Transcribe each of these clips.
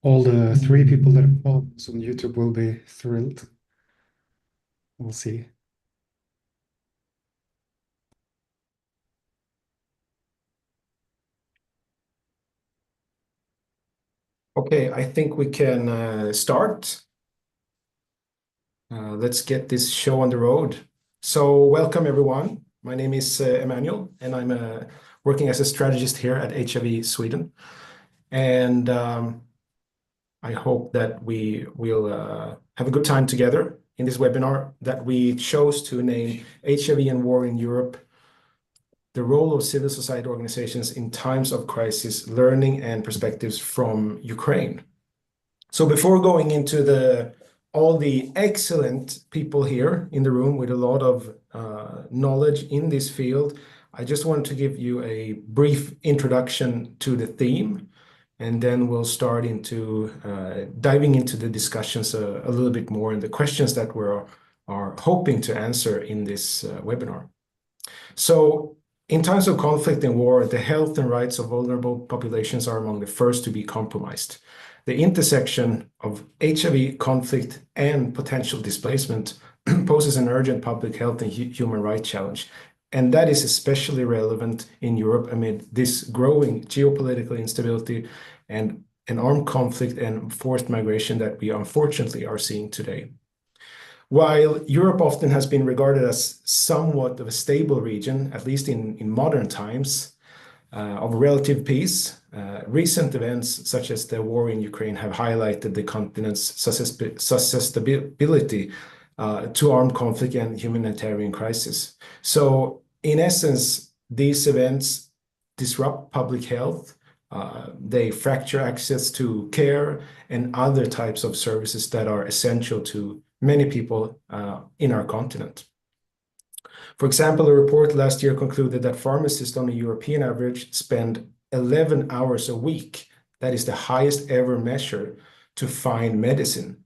all the 3 people that follow us on YouTube will be thrilled. We'll see. Okay, I think we can start. Let's get this show on the road. So welcome everyone. My name is Emmanuel, and I'm working as a strategist here at HIV Sweden. And I hope that we will have a good time together in this webinar that we chose to name HIV and War in Europe, the role of civil society organizations in times of crisis, learning and perspectives from Ukraine. So before going into all the excellent people here in the room with a lot of knowledge in this field, I just want to give you a brief introduction to the theme, and then we'll start into diving into the discussions a little bit more and the questions that we are hoping to answer in this webinar. So in times of conflict and war, the health and rights of vulnerable populations are among the first to be compromised. The intersection of HIV, conflict, and potential displacement poses an urgent public health and human rights challenge. And that is especially relevant in Europe amid this growing geopolitical instability and an armed conflict and forced migration that we unfortunately are seeing today. While Europe often has been regarded as somewhat of a stable region, at least in modern times, of relative peace, recent events such as the war in Ukraine have highlighted the continent's susceptibility to armed conflict and humanitarian crisis. So in essence, these events disrupt public health, they fracture access to care and other types of services that are essential to many people in our continent. For example, a report last year concluded that pharmacists on a European average spend 11 hours a week. That is the highest ever measure to find medicine,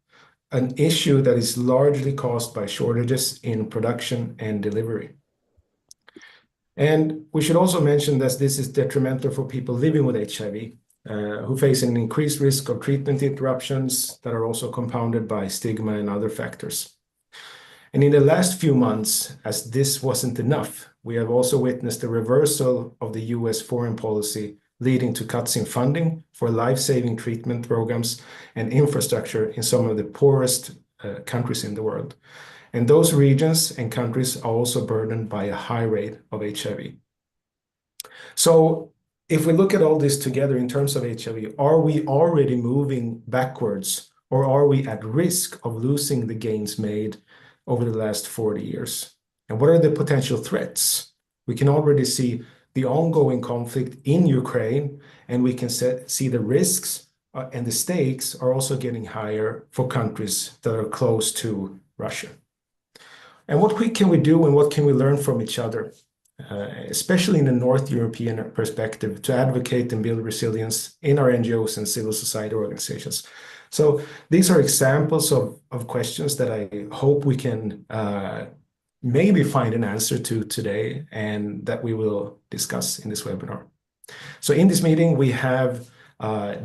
an issue that is largely caused by shortages in production and delivery. And we should also mention that this is detrimental for people living with HIV, who face an increased risk of treatment interruptions that are also compounded by stigma and other factors. And in the last few months, as this wasn't enough, we have also witnessed a reversal of the US foreign policy, leading to cuts in funding for life-saving treatment programs and infrastructure in some of the poorest countries in the world. And those regions and countries are also burdened by a high rate of HIV. So if we look at all this together in terms of HIV, are we already moving backwards, or are we at risk of losing the gains made over the last 40 years? And what are the potential threats? We can already see the ongoing conflict in Ukraine, and we can see the risks and the stakes are also getting higher for countries that are close to Russia. And what can we do and what can we learn from each other, especially in the North European perspective, to advocate and build resilience in our NGOs and civil society organizations? So these are examples of questions that I hope we can maybe find an answer to today and that we will discuss in this webinar. So in this meeting, we have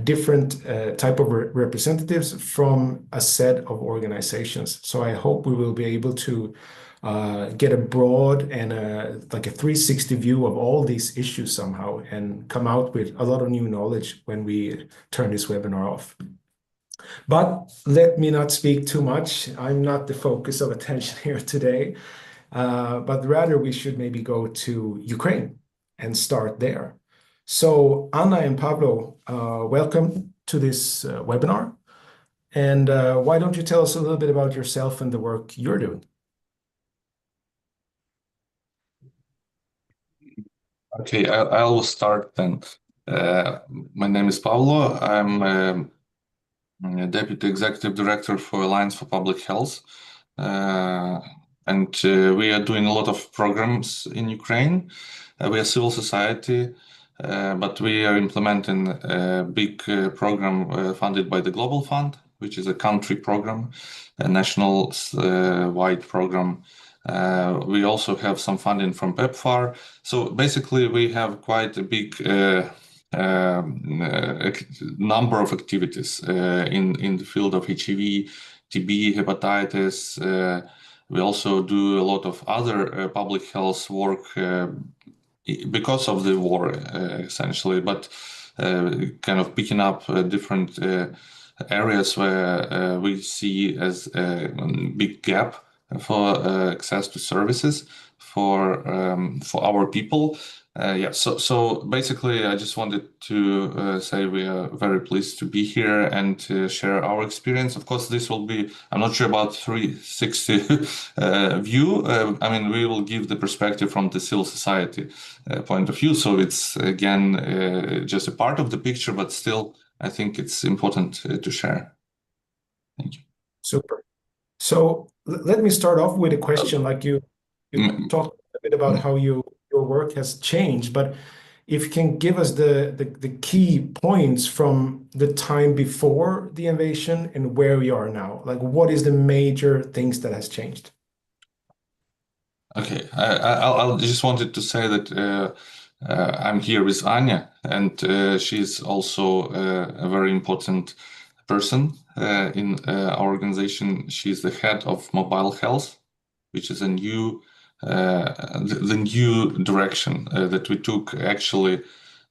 different type of representatives from a set of organizations. So I hope we will be able to get a broad and like a 360 view of all these issues somehow and come out with a lot of new knowledge when we turn this webinar off. But let me not speak too much. I'm not the focus of attention here today, but rather we should maybe go to Ukraine and start there. So Anna and Pablo, welcome to this webinar. And why don't you tell us a little bit about yourself and the work you're doing? Okay, I'll start then. My name is Pablo. I'm Deputy Executive Director for Alliance for Public Health. And we are doing a lot of programs in Ukraine. We are civil society, but we are implementing a big program funded by the Global Fund, which is a country program, a national wide program. We also have some funding from PEPFAR. So basically we have quite a big number of activities in the field of HIV, TB, hepatitis. We also do a lot of other public health work because of the war, essentially, but kind of picking up different areas where we see as a big gap for access to services for our people. Yeah, so basically, I just wanted to say we are very pleased to be here and to share our experience. Of course, this will be, I'm not sure about 360 view. I mean, we will give the perspective from the civil society point of view. So it's, again, just a part of the picture, but still, I think it's important to share. Thank you. Super. So let me start off with a question. Like you talked a bit about how your work has changed, but if you can give us the key points from the time before the invasion and where we are now, like what is the major things that has changed? Okay, I just wanted to say that I'm here with Anya, and she's also a very important person in our organization. She's the head of mobile health, which is a new the new direction that we took, actually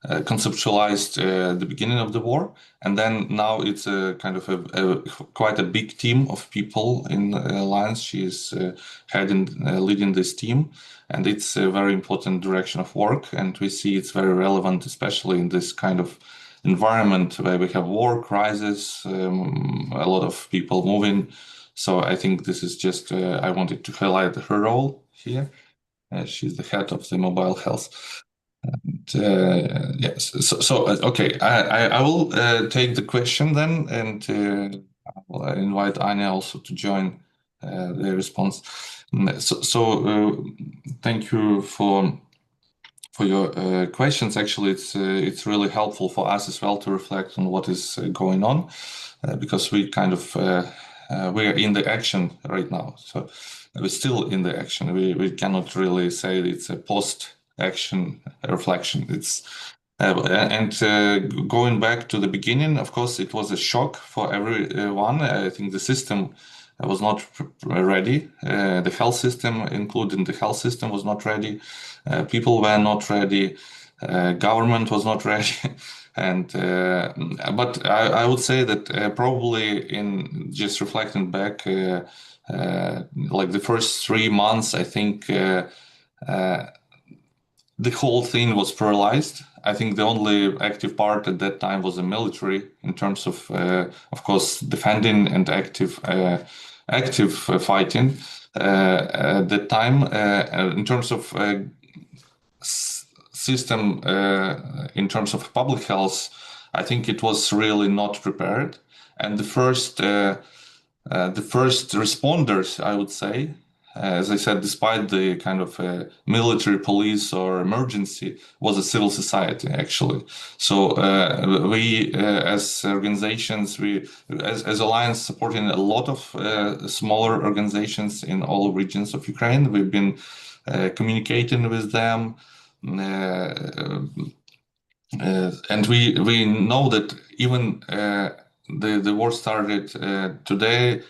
conceptualized at the beginning of the war, and then now it's a kind of quite a big team of people in Alliance. She's leading this team, and it's a very important direction of work, and we see it's very relevant, especially in this kind of environment where we have war, crisis, a lot of people moving. So I think this is just, I wanted to highlight her role here. She's the head of the mobile health. And, yes, so okay, I will take the question then, and I will invite Anya also to join the response. So thank you for your questions. Actually, it's really helpful for us as well to reflect on what is going on, because we kind of we're in the action right now. So we're still in the action. We cannot really say it's a post-action reflection. It's going back to the beginning, of course, it was a shock for everyone. I think the system was not ready. The health system, including the health system, was not ready. People were not ready. Government was not ready. And but I would say that probably in just reflecting back, like the first 3 months, I think the whole thing was paralyzed. I think the only active part at that time was the military, in terms of course, defending and active fighting at that time. In terms of system, in terms of public health, I think it was really not prepared. And the first responders, I would say, as I said, despite the kind of military, police, or emergency, was a civil society, actually. So we, as organizations, as Alliance, supporting a lot of smaller organizations in all regions of Ukraine. We've been communicating with them. And we know that even the war started today,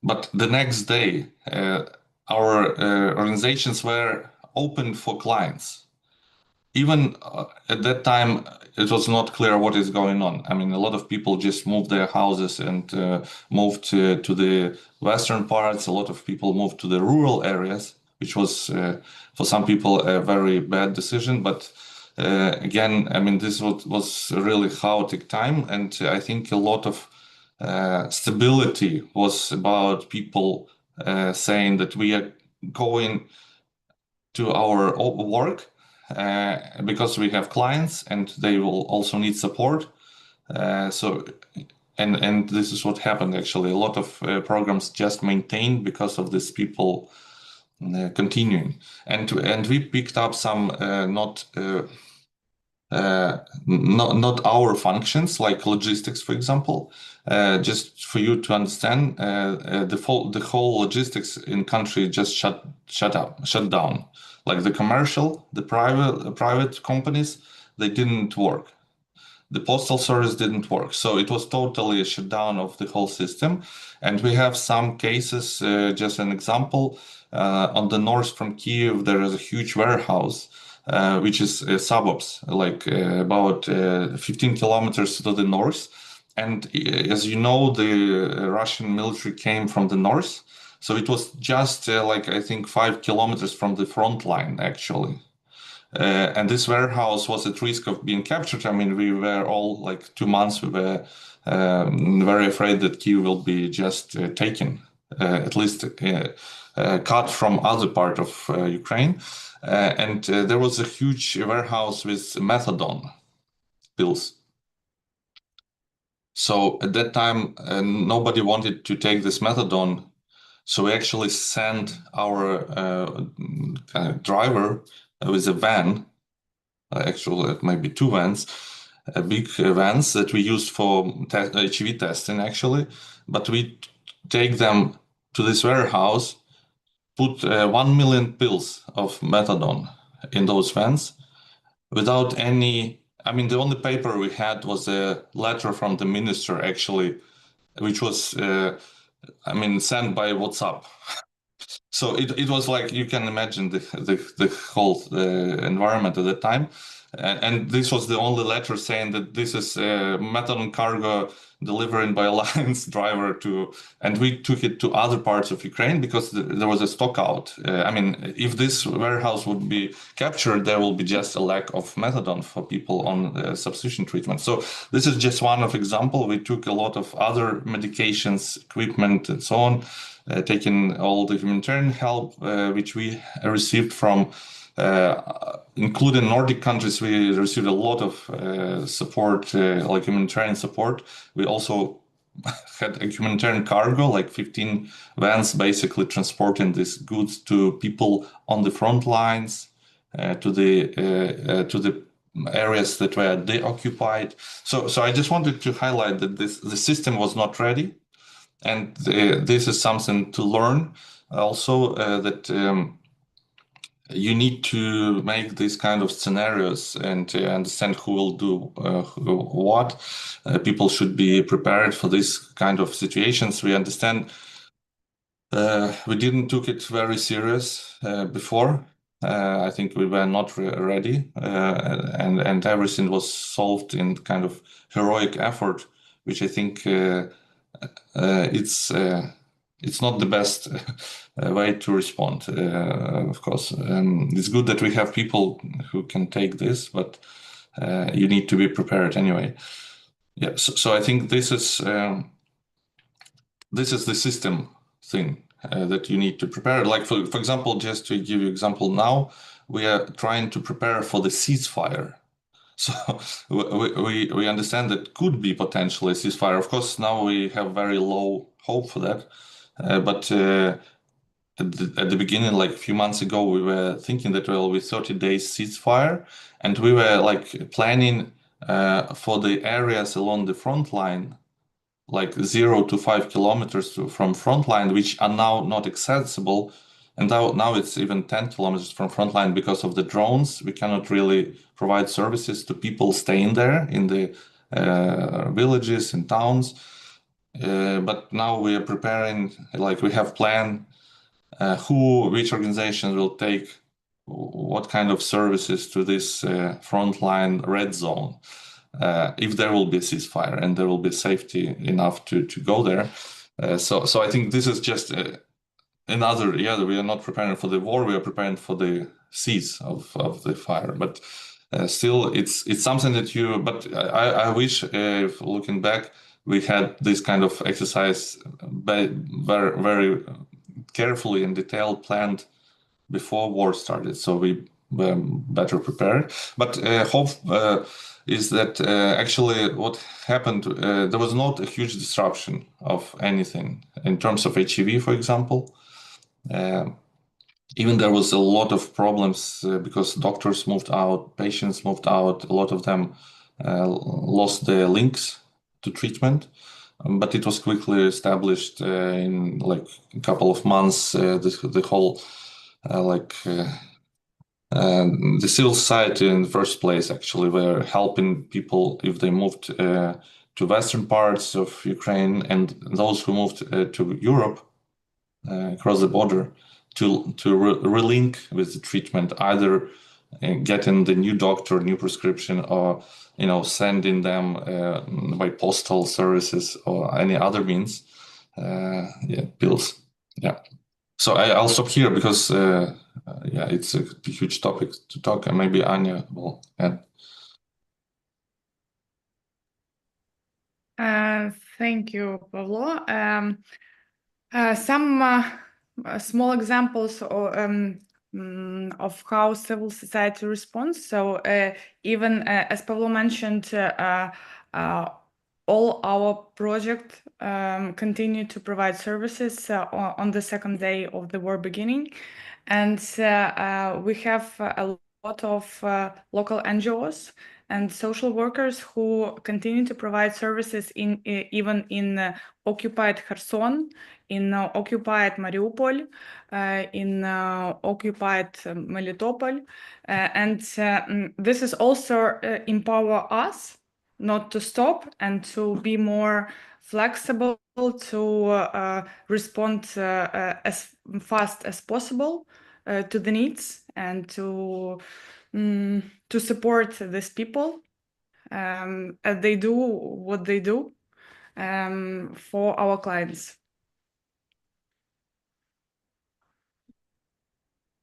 but the next day our organizations were open for clients. Even at that time, it was not clear what is going on. I mean, a lot of people just moved their houses and moved to the western parts. A lot of people moved to the rural areas, which was for some people a very bad decision. But again, I mean, this was a really chaotic time, and I think a lot of stability was about people saying that we are going to our work because we have clients and they will also need support. And this is what happened, actually. A lot of programs just maintained because of these people continuing. And we picked up some not our functions, like logistics, for example. Just for you to understand, the whole logistics in country just shut down. Like the commercial, the private companies, they didn't work. The postal service didn't work. So it was totally a shutdown of the whole system. And we have some cases, just an example, on the north from Kyiv, there is a huge warehouse, which is suburbs, like about 15 kilometers to the north. And as you know, the Russian military came from the north. So it was just like, I think, 5 kilometers from the front line, actually. And this warehouse was at risk of being captured. I mean, we were all like 2 months, we were very afraid that Kyiv will be just taken, at least cut from other part of Ukraine. And there was a huge warehouse with methadone pills. So at that time, nobody wanted to take this methadone. So we actually sent our driver with a van, actually it might be 2 vans, big vans that we used for HIV testing actually, but we take them to this warehouse, put 1 million pills of methadone in those vans without any, I mean, the only paper we had was a letter from the minister actually, which was, I mean, sent by WhatsApp. So it was like, you can imagine the whole environment at that time. And this was the only letter saying that this is a methadone cargo delivered by alliance driver to, and we took it to other parts of Ukraine because there was a stock out. I mean, if this warehouse would be captured, there will be just a lack of methadone for people on substitution treatment. So this is just one of example. We took a lot of other medications, equipment, and so on, taking all the humanitarian help which we received from including Nordic countries. We received a lot of support, like humanitarian support. We also had a humanitarian cargo, like 15 vans, basically transporting these goods to people on the front lines, to the areas that were deoccupied. So I just wanted to highlight that the system was not ready, and this is something to learn also, that you need to make these kind of scenarios and understand who will do what. People should be prepared for this kind of situations. We understand we didn't took it very serious before. I think we were not ready, and everything was solved in kind of heroic effort, which I think it's not the best way to respond, of course. It's good that we have people who can take this, but you need to be prepared anyway. Yeah, so I think this is the system thing that you need to prepare. Like for example, just to give you example, now we are trying to prepare for the ceasefire. So we understand that could be potentially a ceasefire. Of course, now we have very low hope for that. But at the beginning, like a few months ago, we were thinking that there will be 30 days ceasefire, and we were like planning for the areas along the front line, like 0 to 5 kilometers from front line, which are now not accessible. And now it's even 10 kilometers from front line because of the drones. We cannot really provide services to people staying there in the villages and towns. But now we are preparing, like we have planned which organizations will take what kind of services to this frontline red zone, if there will be a ceasefire and there will be safety enough to go there. So I think this is just another, we are not preparing for the war, we are preparing for the cease of the fire. But still, it's something that but I wish, if looking back, we had this kind of exercise very, very carefully and detailed planned before war started, so we were better prepared. But hope is that actually what happened, there was not a huge disruption of anything in terms of HIV, for example. Even there was a lot of problems because doctors moved out, patients moved out, a lot of them lost their links to treatment, but it was quickly established in like a couple of months. The whole the civil society in the first place actually were helping people if they moved to western parts of Ukraine, and those who moved to Europe across the border to relink with the treatment, either getting the new doctor, new prescription, or sending them by postal services or any other means, pills. Yeah. So I'll stop here because it's a huge topic to talk, and maybe Anya will add. Thank you, Pavlo. Some small examples of how civil society responds. So even as Pavlo mentioned, all our project continue to provide services on the second day of the war beginning. And we have a lot of local NGOs and social workers who continue to provide services even in occupied Kherson, in occupied Mariupol, in occupied Melitopol. And this is also empower us not to stop and to be more flexible, to respond as fast as possible to the needs, and to support these people as they do what they do for our clients.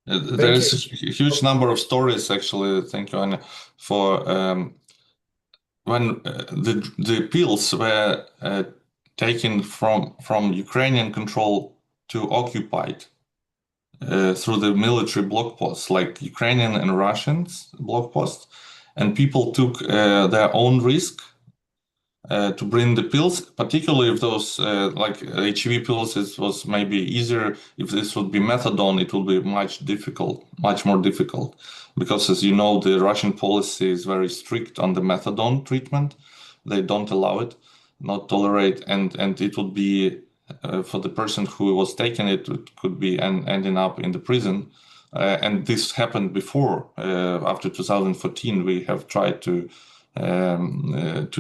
There is a huge number of stories, actually. Thank you, Anya, for when the pills were taken from Ukrainian control to occupied through the military block posts, like Ukrainian and Russians block posts, and people took their own risk to bring the pills, particularly if those like HIV pills, it was maybe easier. If this would be methadone, it would be much more difficult, because as you know, the Russian policy is very strict on the methadone treatment. They don't allow it, not tolerate, and it would be for the person who was taking it could be ending up in the prison. And this happened before. After 2014, we have tried to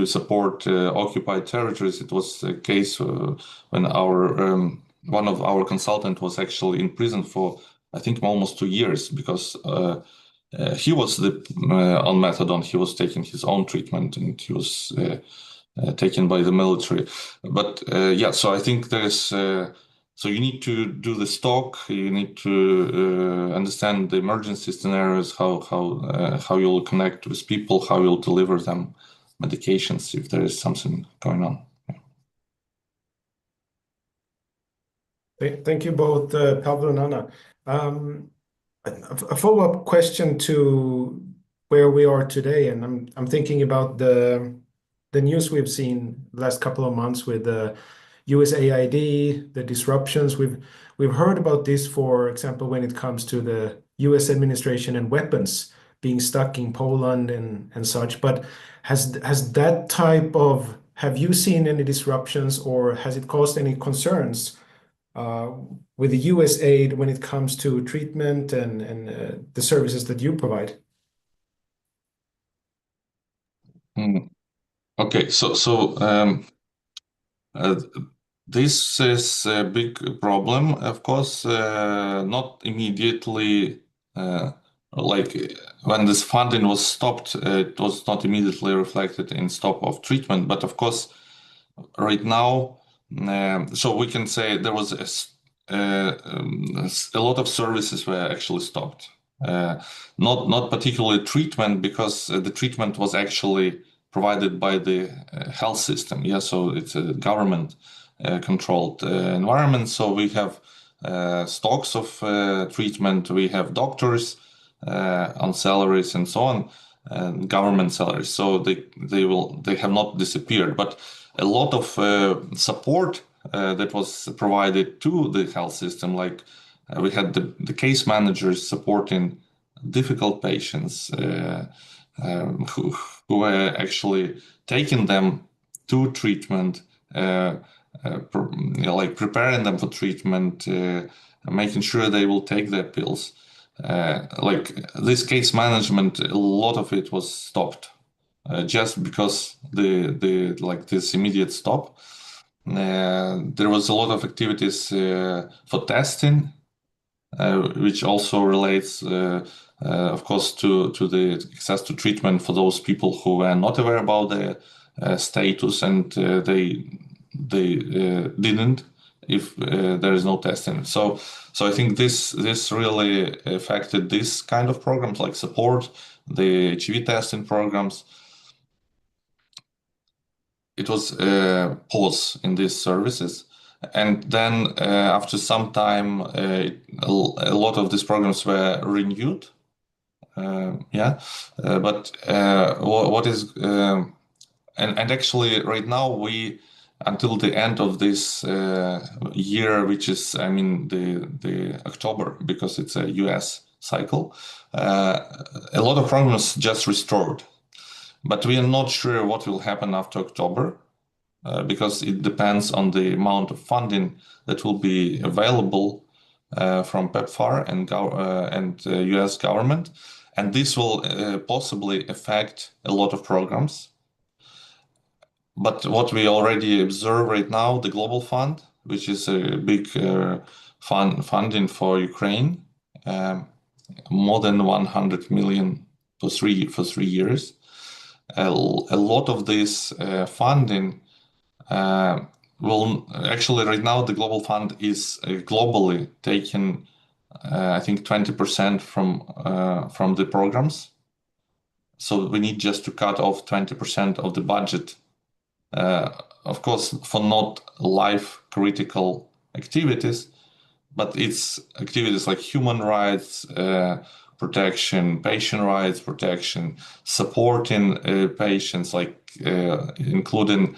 support occupied territories. It was a case when one of our consultants was actually in prison for, I think, almost 2 years, because he was on methadone. He was taking his own treatment, and he was taken by the military. But so I think there's so you need to do the stock. You need to understand the emergency scenarios, how you'll connect with people, how you'll deliver them medications if there is something going on. Thank you both, Pavlo and Anna. A follow-up question to where we are today, and I'm thinking about the news we've seen the last couple of months with the USAID, the disruptions. We've heard about this, for example, when it comes to the US administration and weapons being stuck in Poland and such. But have you seen any disruptions, or has it caused any concerns with the US aid when it comes to treatment and the services that you provide? Okay, so this is a big problem, of course, not immediately, like when this funding was stopped, it was not immediately reflected in stop of treatment. But of course, right now, so we can say there was a lot of services were actually stopped. Not particularly treatment, because the treatment was actually provided by the health system. Yeah, so it's a government controlled environment. So we have stocks of treatment. We have doctors on salaries and so on, government salaries. So they have not disappeared, but a lot of support that was provided to the health system, like we had the case managers supporting difficult patients who were actually taking them to treatment, like preparing them for treatment, making sure they will take their pills. like this case management, a lot of it was stopped just because this immediate stop. There was a lot of activities for testing, which also relates, of course, to the access to treatment for those people who were not aware about their status, and they didn't if there is no testing. So I think this really affected this kind of programs like support, the HIV testing programs. It was a pause in these services. And then after some time, a lot of these programs were renewed. But what is and actually right now we until the end of this year, which is the October, because it's a US cycle, a lot of programs just restored, but we are not sure what will happen after October. Because it depends on the amount of funding that will be available from PEPFAR and US government. And this will possibly affect a lot of programs. But what we already observe right now, the Global Fund, which is a big funding for Ukraine, more than 100 million for 3 years. A lot of this funding will actually right now the Global Fund is globally taking I think 20% from the programs. So we need just to cut off 20% of the budget, of course, for not life critical activities, but it's activities like human rights protection, patient rights protection, supporting patients, like including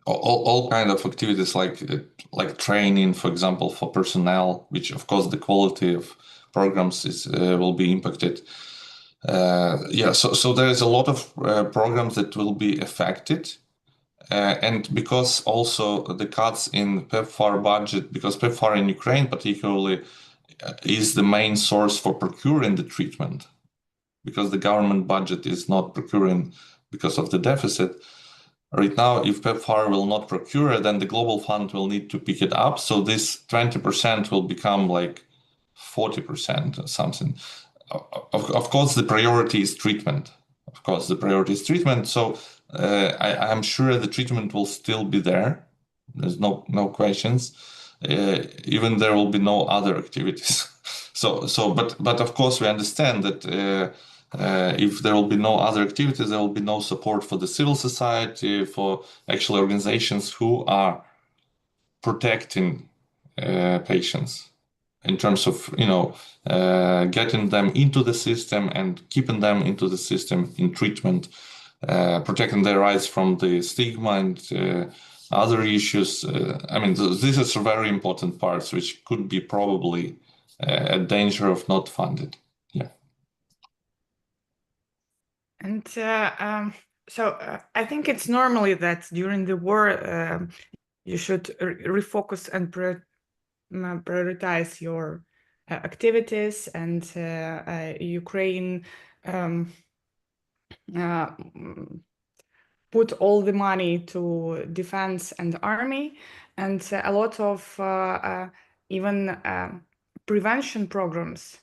all kind of activities like training, for example, for personnel, which of course the quality of programs is will be impacted. So there is a lot of programs that will be affected, and because also the cuts in PEPFAR budget, because PEPFAR in Ukraine particularly is the main source for procuring the treatment, because the government budget is not procuring because of the deficit. Right now, if PEPFAR will not procure, then the Global Fund will need to pick it up. So this 20% will become like 40% or something. Of course, the priority is treatment. So I'm sure the treatment will still be there. There's no questions. Even there will be no other activities. But of course we understand that if there will be no other activities, there will be no support for the civil society, for actual organizations who are protecting patients in terms of getting them into the system and keeping them into the system in treatment, protecting their rights from the stigma and other issues. These are very important parts which could be probably a danger of not funded. Yeah. And I think it's normally that during the war you should refocus and prioritize your activities, and Ukraine put all the money to defense and army, and a lot of even prevention programs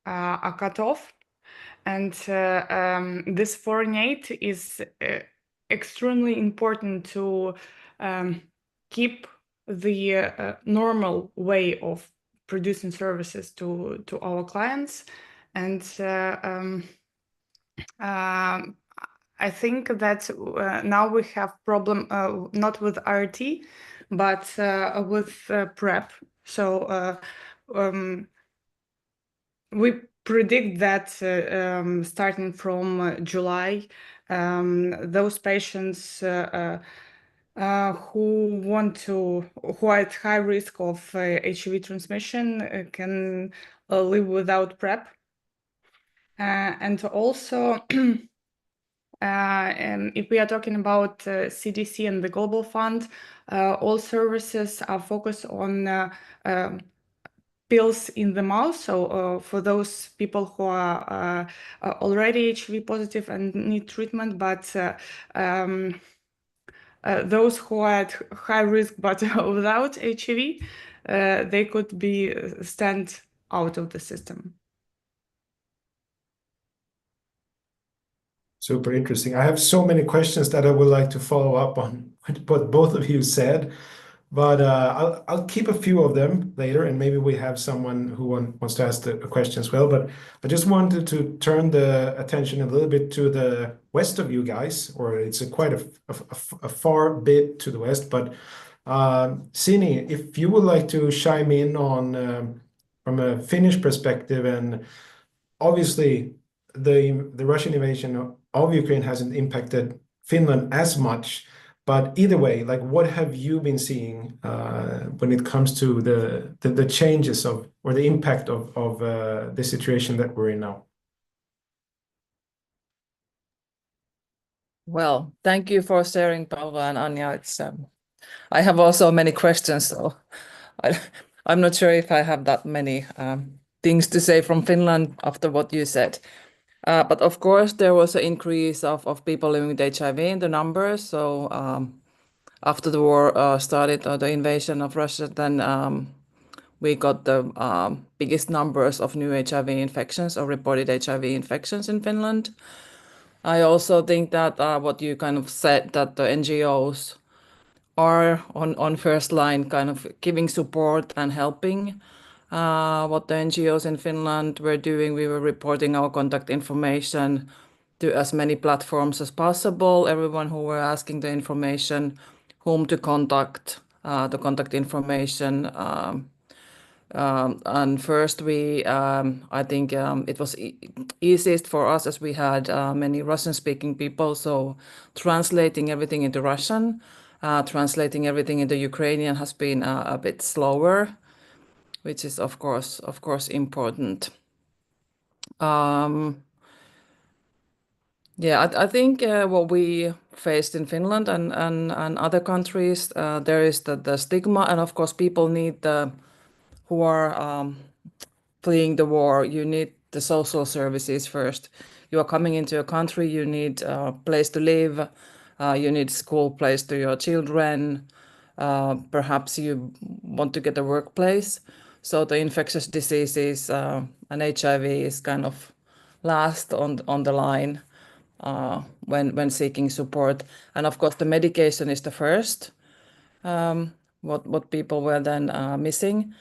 are cut off. And this foreign aid is extremely important to keep the normal way of producing services to our clients. And I think that now we have problem not with RT, but with PrEP. So we predict that starting from July, those patients who are at high risk of HIV transmission can live without PrEP. And also, if we are talking about CDC and the Global Fund, all services are focused on pills in the mouth. So for those people who are already HIV positive and need treatment, but those who are at high risk but without HIV, they could be stand out of the system. Super interesting. I have so many questions that I would like to follow up on what both of you said, but I'll keep a few of them later, and maybe we have someone who wants to ask a question as well. But I just wanted to turn the attention a little bit to the west of you guys, or it's quite a far bit to the west. But Sini, if you would like to chime in on from a Finnish perspective, and obviously the Russian invasion of Ukraine hasn't impacted Finland as much, but either way, like what have you been seeing when it comes to the changes of or the impact of the situation that we're in now? Well, thank you for sharing, Paula and Anja. It's I have also many questions, so I'm not sure if I have that many things to say from Finland after what you said. But of course, there was an increase of people living with HIV in the numbers. So after the war started, or the invasion of Russia, then we got the biggest numbers of new HIV infections or reported HIV infections in Finland. I also think that what you kind of said, that the NGOs are on first line, kind of giving support and helping. What the NGOs in Finland were doing, we were reporting our contact information to as many platforms as possible. Everyone who were asking the information, whom to contact, the contact information. And first I think it was easiest for us as we had many Russian-speaking people, so translating everything into Russian, translating everything into Ukrainian has been a bit slower, which is of course important. Yeah, I think what we faced in Finland and other countries, there is the stigma, and of course people need who are fleeing the war, you need the social services first. You are coming into a country, you need a place to live, you need school place to your children, perhaps you want to get a workplace. So the infectious diseases and HIV is kind of last on the line when seeking support. And of course the medication is the first, what people were then missing.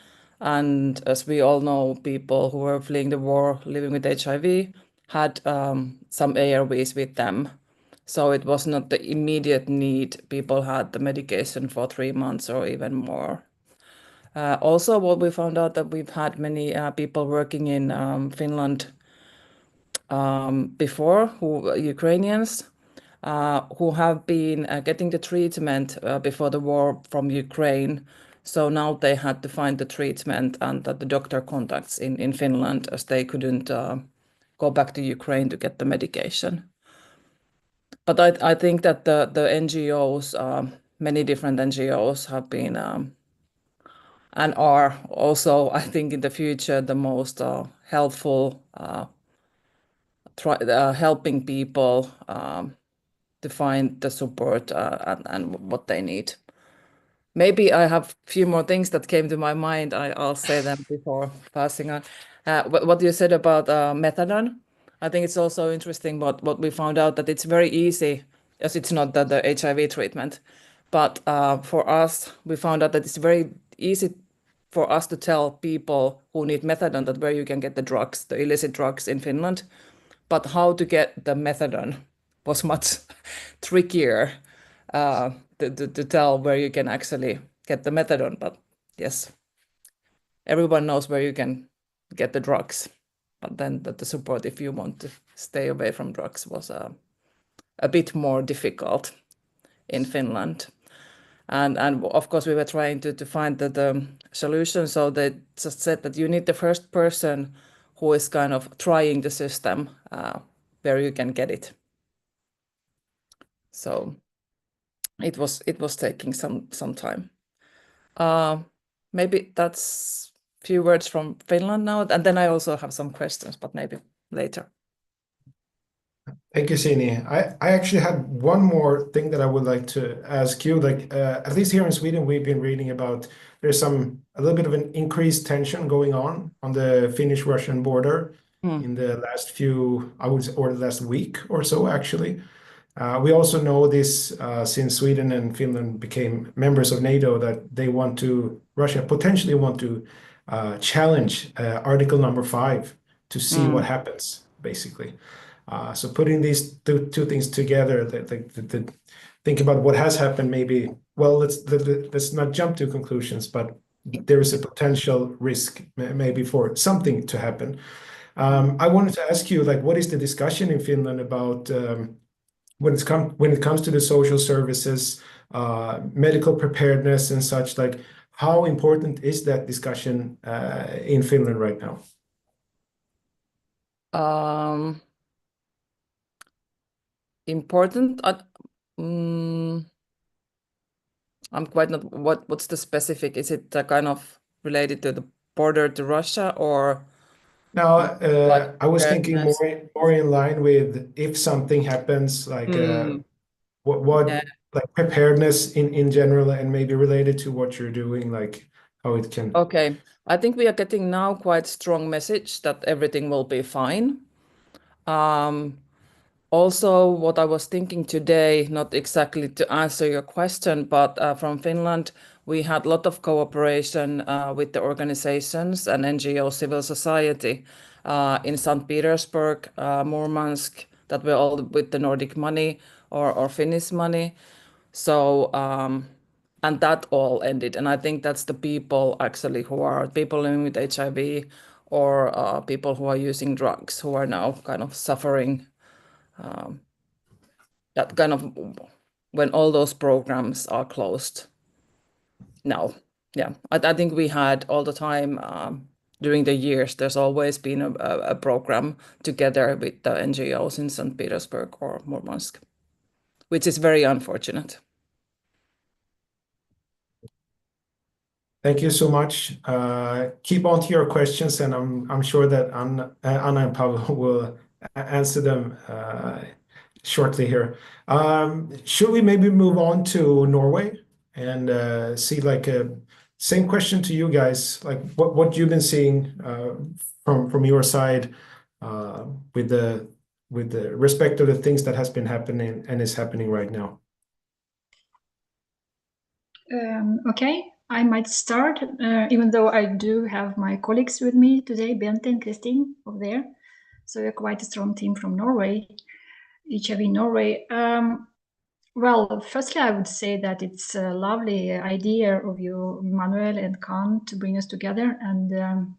And as we all know, people who were fleeing the war, living with HIV, had some ARVs with them. So it was not the immediate need. People had the medication for 3 months or even more. Also, what we found out that we've had many people working in Finland before, Ukrainians, who have been getting the treatment before the war from Ukraine. So now they had to find the treatment and the doctor contacts in Finland, as they couldn't go back to Ukraine to get the medication. But I think that the NGOs, many different NGOs have been and are also, I think, in the future, the most helpful, helping people to find the support and what they need. Maybe I have a few more things that came to my mind. I'll say them before passing on. What you said about methadone, I think it's also interesting what we found out, that it's very easy, as it's not the HIV treatment, but for us, we found out that it's very easy for us to tell people who need methadone that where you can get the drugs, the illicit drugs in Finland. But how to get the methadone was much trickier to tell where you can actually get the methadone. But yes, everyone knows where you can get the drugs. But then the support, if you want to stay away from drugs, was a bit more difficult in Finland. And of course, we were trying to find the solution. So they just said that you need the first person who is kind of trying the system where you can get it. So it was taking some time. Maybe that's few words from Finland now, and then I also have some questions, but maybe later. Thank you, Sini. I actually had one more thing that I would like to ask you. Like, at least here in Sweden, we've been reading about there's a little bit of an increased tension going on the Finnish-Russian border in the last few, or the last week or so, actually. We also know this since Sweden and Finland became members of NATO, that Russia potentially want to challenge Article number 5 to see what happens, basically. So putting these two things together, think about what has happened. Maybe, well, let's not jump to conclusions, but there is a potential risk maybe for something to happen. I wanted to ask you, like, what is the discussion in Finland about when it comes to the social services, medical preparedness and such? Like, how important is that discussion in Finland right now? Important. I'm quite not. What's the specific? Is it kind of related to the border to Russia, or? No, like I was thinking preparedness? more in line with if something happens, like what Yeah. like preparedness in general, and maybe related to what you're doing, like how it can. Okay, I think we are getting now quite strong message that everything will be fine. Also, what I was thinking today, not exactly to answer your question, but from Finland, we had a lot of cooperation with the organizations and NGO civil society in St. Petersburg, Murmansk, that were all with the Nordic money or Finnish money. So, and that all ended. And I think that's the people actually who are people living with HIV or people who are using drugs who are now kind of suffering that kind of when all those programs are closed now. Yeah, I think we had all the time during the years, there's always been a program together with the NGOs in St. Petersburg or Murmansk, which is very unfortunate. Thank you so much. Keep on to your questions, and I'm sure that Anna and Pavel will answer them shortly here. Should we maybe move on to Norway and see, like, same question to you guys, like what you've been seeing from your side with the respect to the things that has been happening and is happening right now. Okay, I might start, even though I do have my colleagues with me today, Bente and Christine over there. So we're quite a strong team from Norway, HIV Norway. Well, firstly, I would say that it's a lovely idea of you, Manuel and Khan, to bring us together and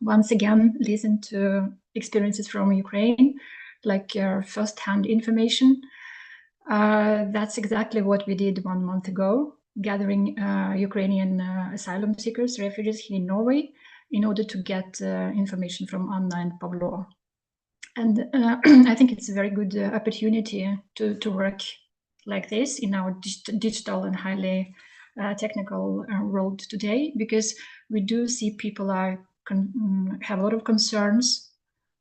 once again listen to experiences from Ukraine, like first-hand information. That's exactly what we did 1 month ago, gathering Ukrainian asylum seekers, refugees here in Norway, in order to get information from Anna and Pavlo. And I think it's a very good opportunity to work like this in our digital and highly technical world today, because we do see people have a lot of concerns.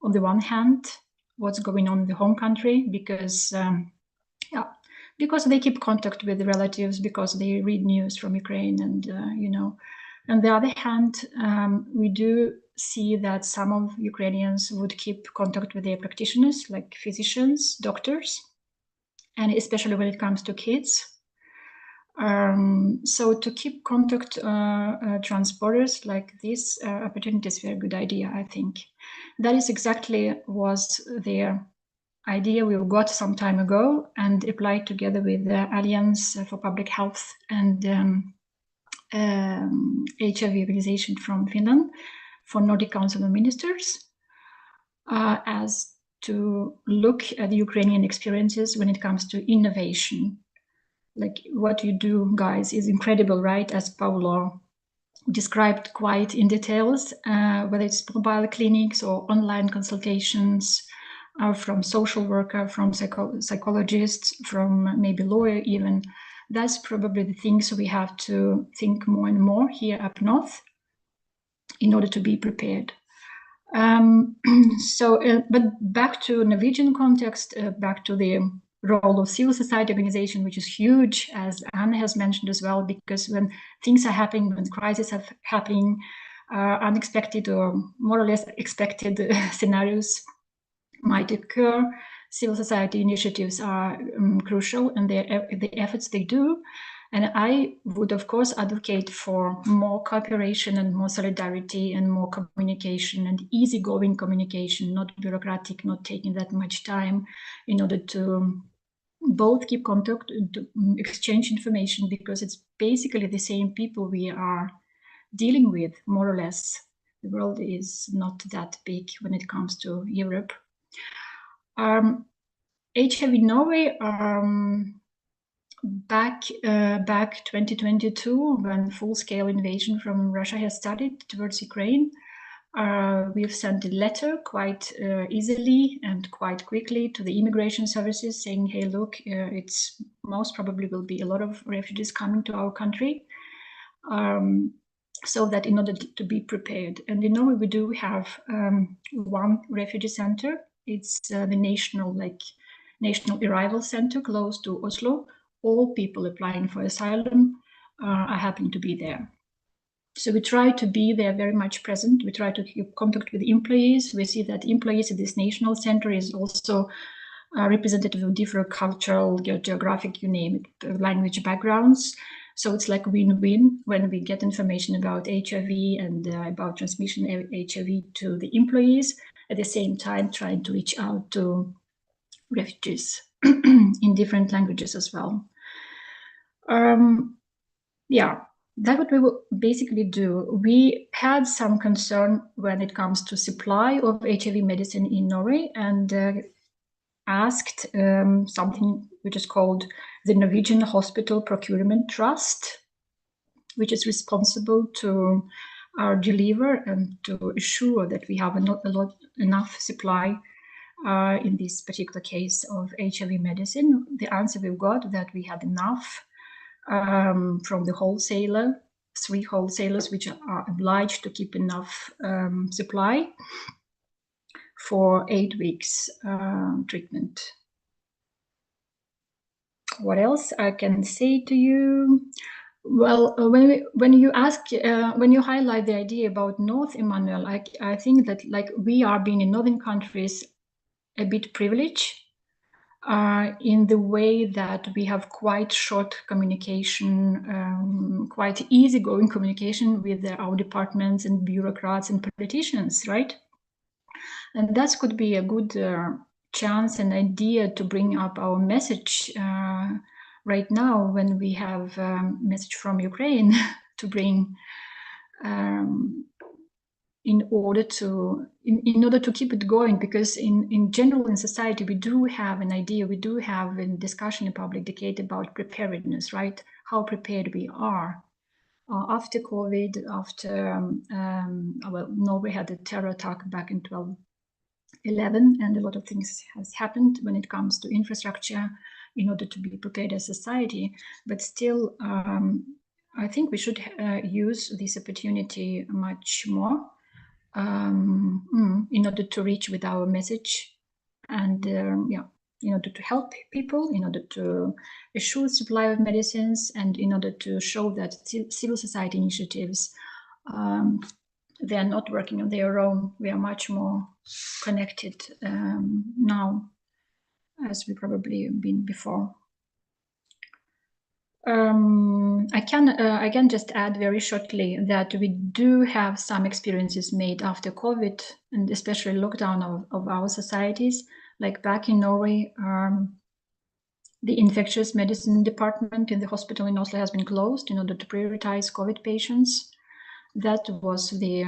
On the one hand, what's going on in the home country, because they keep contact with the relatives, because they read news from Ukraine, and On the other hand, we do see that some of Ukrainians would keep contact with their practitioners, like physicians, doctors, and especially when it comes to kids. So to keep contact transporters like this opportunity is a very good idea, I think. That is exactly was their idea we got some time ago and applied together with the Alliance for Public Health and HIV organization from Finland for Nordic Council of Ministers, as to look at the Ukrainian experiences when it comes to innovation. Like what you do, guys, is incredible, right? As Paolo described quite in details, whether it's mobile clinics or online consultations, from social worker, from psychologists, from maybe lawyer even. That's probably the things we have to think more and more here up north in order to be prepared. But back to Norwegian context, back to the role of civil society organization, which is huge, as Anne has mentioned as well, because when things are happening, when crises are happening, unexpected or more or less expected scenarios might occur, civil society initiatives are crucial, and the efforts they do. And I would, of course, advocate for more cooperation and more solidarity and more communication and easygoing communication, not bureaucratic, not taking that much time, in order to both keep contact, to exchange information, because it's basically the same people we are dealing with, more or less. The world is not that big when it comes to Europe. HIV Norway, back 2022, when full-scale invasion from Russia has started towards Ukraine, we've sent a letter quite easily and quite quickly to the immigration services saying, hey, look, it's most probably will be a lot of refugees coming to our country, so that in order to be prepared. And in Norway, we do have one refugee center. It's the national arrival center close to Oslo. All people applying for asylum are happening to be there. So we try to be there very much present. We try to keep contact with employees. We see that employees at this national center is also representative of different cultural, geographic, you name it, language backgrounds. So it's like win-win when we get information about HIV and about transmission of HIV to the employees, at the same time trying to reach out to refugees in different languages as well. Yeah, that's what we will basically do. We had some concern when it comes to supply of HIV medicine in Norway, and asked something which is called the Norwegian Hospital Procurement Trust, which is responsible to deliver and to assure that we have enough supply in this particular case of HIV medicine. The answer we've got that we had enough from the wholesaler, 3 wholesalers which are obliged to keep enough supply for 8 weeks treatment. What else I can say to you? Well, when you highlight the idea about North, Emmanuel, I think that we are being in northern countries a bit privileged in the way that we have quite short communication, quite easygoing communication with our departments and bureaucrats and politicians, right? And that could be a good chance and idea to bring up our message right now when we have a message from Ukraine to bring in order to keep it going, because in general in society we do have an idea, we do have a discussion in public debate about preparedness, right? How prepared we are. After COVID, after Norway had a terror attack back in 2011, and a lot of things has happened when it comes to infrastructure in order to be prepared as a society. But still, I think we should use this opportunity much more in order to reach with our message, and in order to help people, in order to assure supply of medicines, and in order to show that civil society initiatives, they are not working on their own. We are much more connected now, as we probably have been before. I can just add very shortly that we do have some experiences made after COVID, and especially lockdown of our societies. Like back in Norway, the infectious medicine department in the hospital in Oslo has been closed in order to prioritize COVID patients. That was the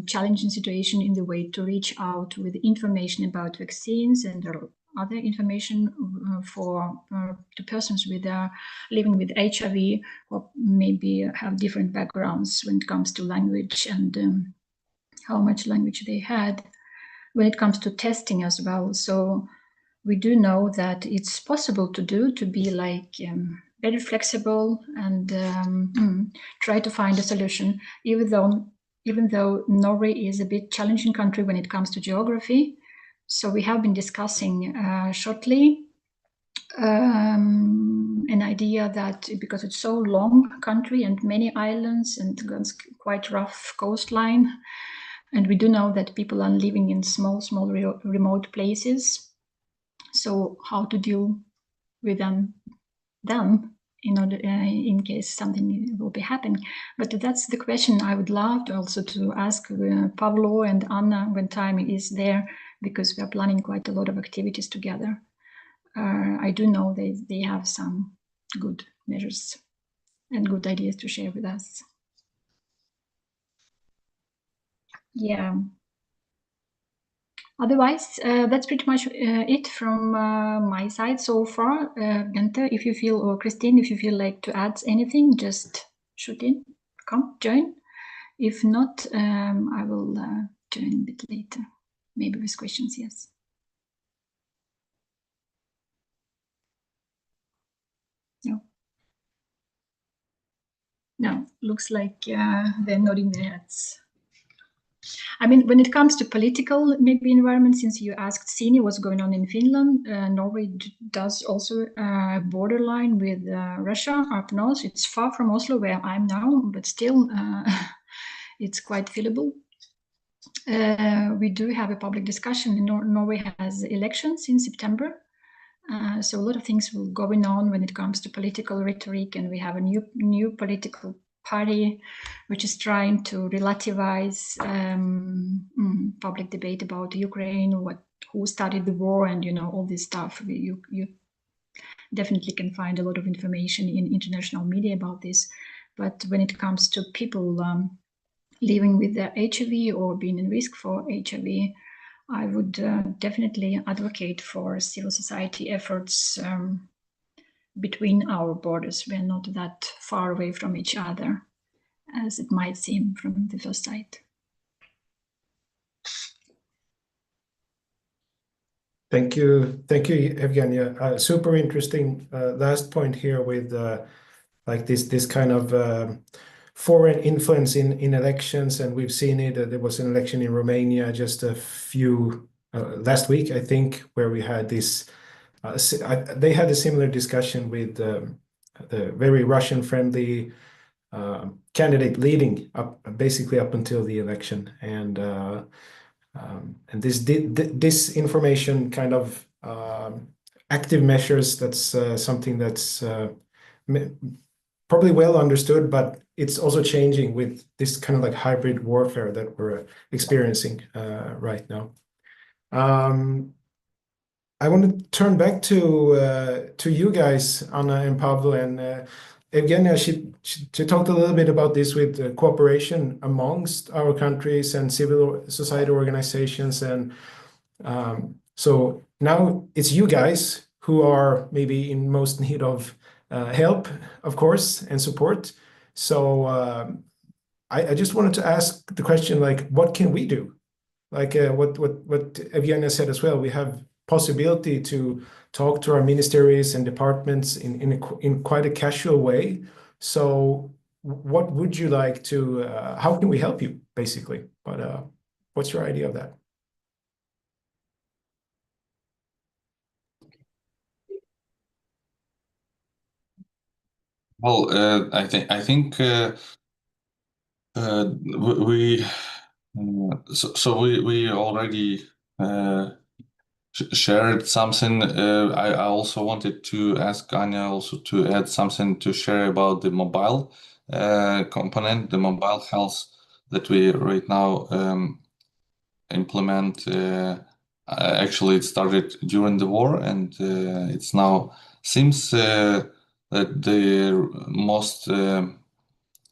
challenging situation in the way to reach out with information about vaccines and other information to persons with living with HIV, or maybe have different backgrounds when it comes to language and how much language they had. When it comes to testing as well, so we do know that it's possible to be like very flexible and try to find a solution, even though Norway is a bit challenging country when it comes to geography. So we have been discussing shortly an idea that because it's so long country and many islands and quite rough coastline, and we do know that people are living in small remote places. So how to deal with them in order in case something will be happening. But that's the question I would love also to ask Pavlo and Anna when time is there, because we are planning quite a lot of activities together. I do know they have some good measures and good ideas to share with us. Yeah. Otherwise, that's pretty much it from my side so far. Bente, if you feel, or Christine, if you feel like to add anything, just shoot in, come, join. If not, I will join a bit later, maybe with questions, yes. No. No, looks like they're nodding their heads. I mean, when it comes to political maybe environment, since you asked Sini what's going on in Finland, Norway does also borderline with Russia up north. It's far from Oslo where I'm now, but still it's quite fillable. We do have a public discussion. Norway has elections in September. So a lot of things will going on when it comes to political rhetoric, and we have a new political party which is trying to relativize public debate about Ukraine, who started the war, and all this stuff. You definitely can find a lot of information in international media about this. But when it comes to people living with the HIV or being in risk for HIV, I would definitely advocate for civil society efforts between our borders. We're not that far away from each other, as it might seem from the first sight. Thank you, Evgenia. Super interesting last point here with like this kind of foreign influence in elections, and we've seen it. There was an election in Romania just a few last week, I think, where we had this. They had a similar discussion with the very Russian-friendly candidate leading up basically up until the election, and this information kind of active measures. That's something that's probably well understood, but it's also changing with this kind of like hybrid warfare that we're experiencing right now. I want to turn back to you guys, Anna and Pavlo, and Evgenia. She talked a little bit about this with cooperation amongst our countries and civil society organizations, and so now it's you guys who are maybe in most need of help, of course, and support. So I just wanted to ask the question, like, what can we do? Like what Evgenia said as well, we have possibility to talk to our ministries and departments in quite a casual way. So what would you like to, how can we help you, basically? But what's your idea of that? Well, I think we already shared something. I also wanted to ask Anya also to add something to share about the mobile component, the mobile health that we right now implement. Actually, it started during the war, and it's now seems that the most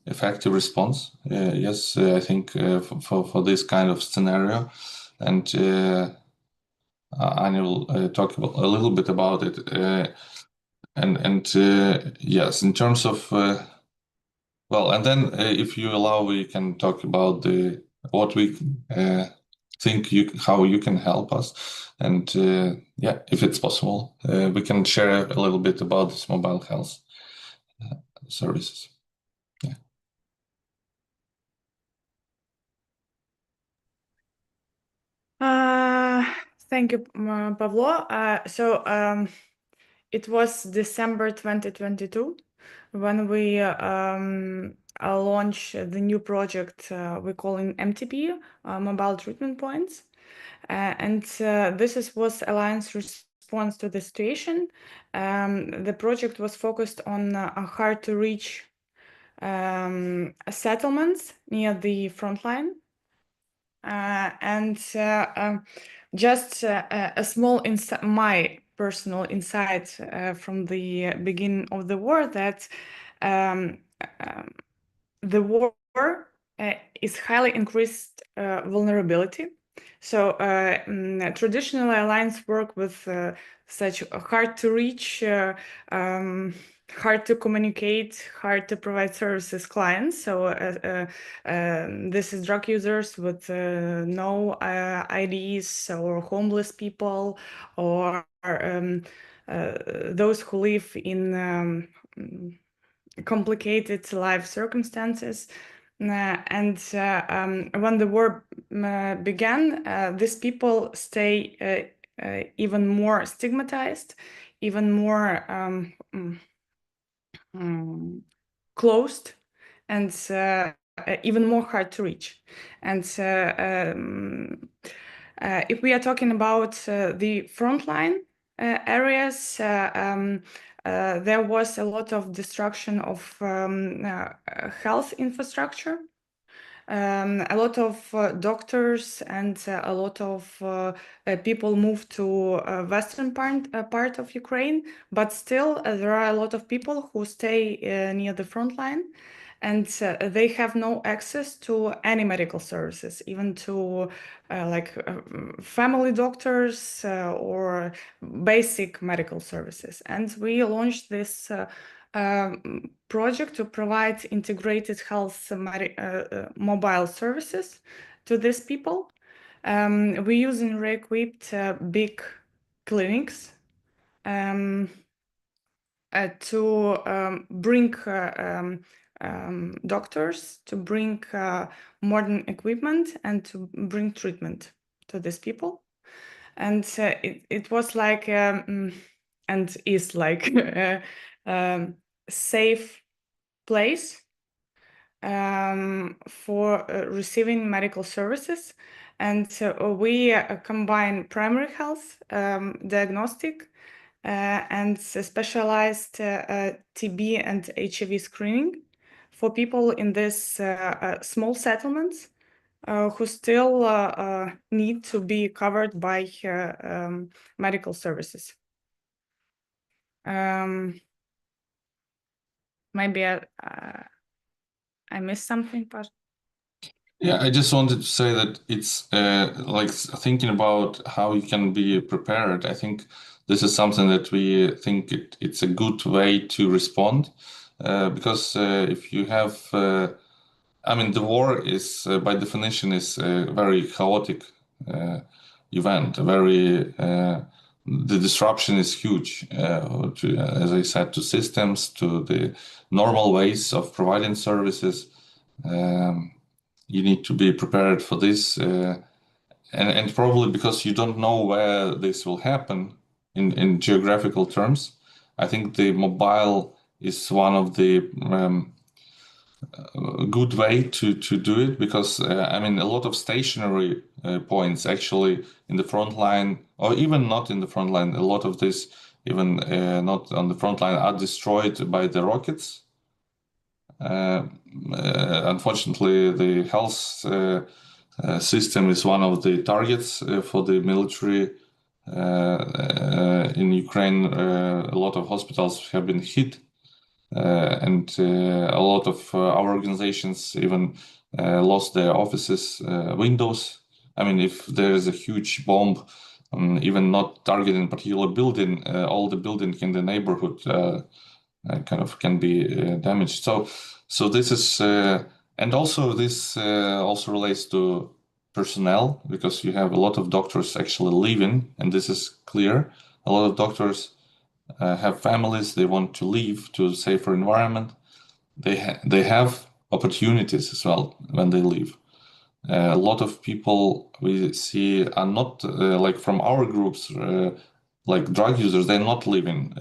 effective response. Yes, I think for this kind of scenario, and Anya will talk a little bit about it. Yes, in terms of well, and then if you allow, we can talk about what we think how you can help us, and yeah, if it's possible, we can share a little bit about this mobile health. services. Thank you, Pavlo. It was December 2022 when we launched the new project we call in MTP, Mobile Treatment Points. This was Alliance response to the situation. The project was focused on hard to reach settlements near the front line. Just a small my personal insight from the beginning of the war that the war is highly increased vulnerability. So traditional alliance work with such hard to reach, hard to communicate, hard to provide services clients. So this is drug users with no IDs or homeless people or those who live in complicated life circumstances. When the war began, these people stay even more stigmatized, even more closed, and even more hard to reach. And if we are talking about the frontline areas, there was a lot of destruction of health infrastructure. A lot of doctors and a lot of people moved to western part of Ukraine, but still there are a lot of people who stay near the front line, and they have no access to any medical services, even to family doctors or basic medical services. And we launched this project to provide integrated health mobile services to these people. We use and re-equipped big clinics to bring doctors, to bring modern equipment, and to bring treatment to these people. And it was like, and is like, safe place for receiving medical services. And we combine primary health, diagnostic, and specialized TB and HIV screening for people in this small settlements who still need to be covered by medical services. Maybe I missed something, but yeah, I just wanted to say that it's like thinking about how you can be prepared. I think this is something that we think it's a good way to respond because if you have, I mean, the war is by definition is a very chaotic event. The disruption is huge, as I said, to systems, to the normal ways of providing services. You need to be prepared for this, and probably because you don't know where this will happen in geographical terms. I think the mobile is one of the good way to do it because I mean a lot of stationary points actually in the front line or even not in the front line, a lot of this even not on the front line are destroyed by the rockets. Unfortunately, the health system is one of the targets for the military in Ukraine. A lot of hospitals have been hit. And a lot of our organizations even lost their offices windows. I mean, if there is a huge bomb, even not targeting a particular building, all the buildings in the neighborhood kind of can be damaged. So this is, and also this also relates to personnel because you have a lot of doctors actually leaving, and this is clear. A lot of doctors have families, they want to leave to a safer environment. they have opportunities as well when they leave. A lot of people we see are not like from our groups, like drug users. They're not leaving.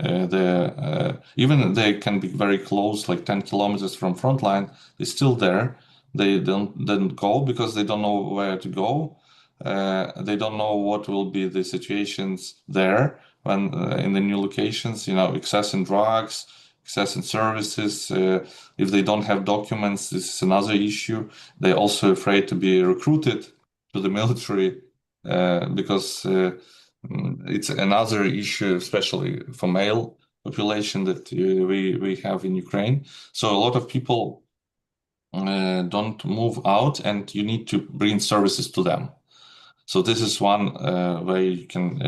Even they can be very close, like 10 kilometers from frontline. They're still there. They don't go because they don't know where to go. They don't know what will be the situations there when in the new locations. Access in drugs, access in services. If they don't have documents, this is another issue. They're also afraid to be recruited to the military because it's another issue, especially for male population that we have in Ukraine. So a lot of people don't move out, and you need to bring services to them. So this is one way you can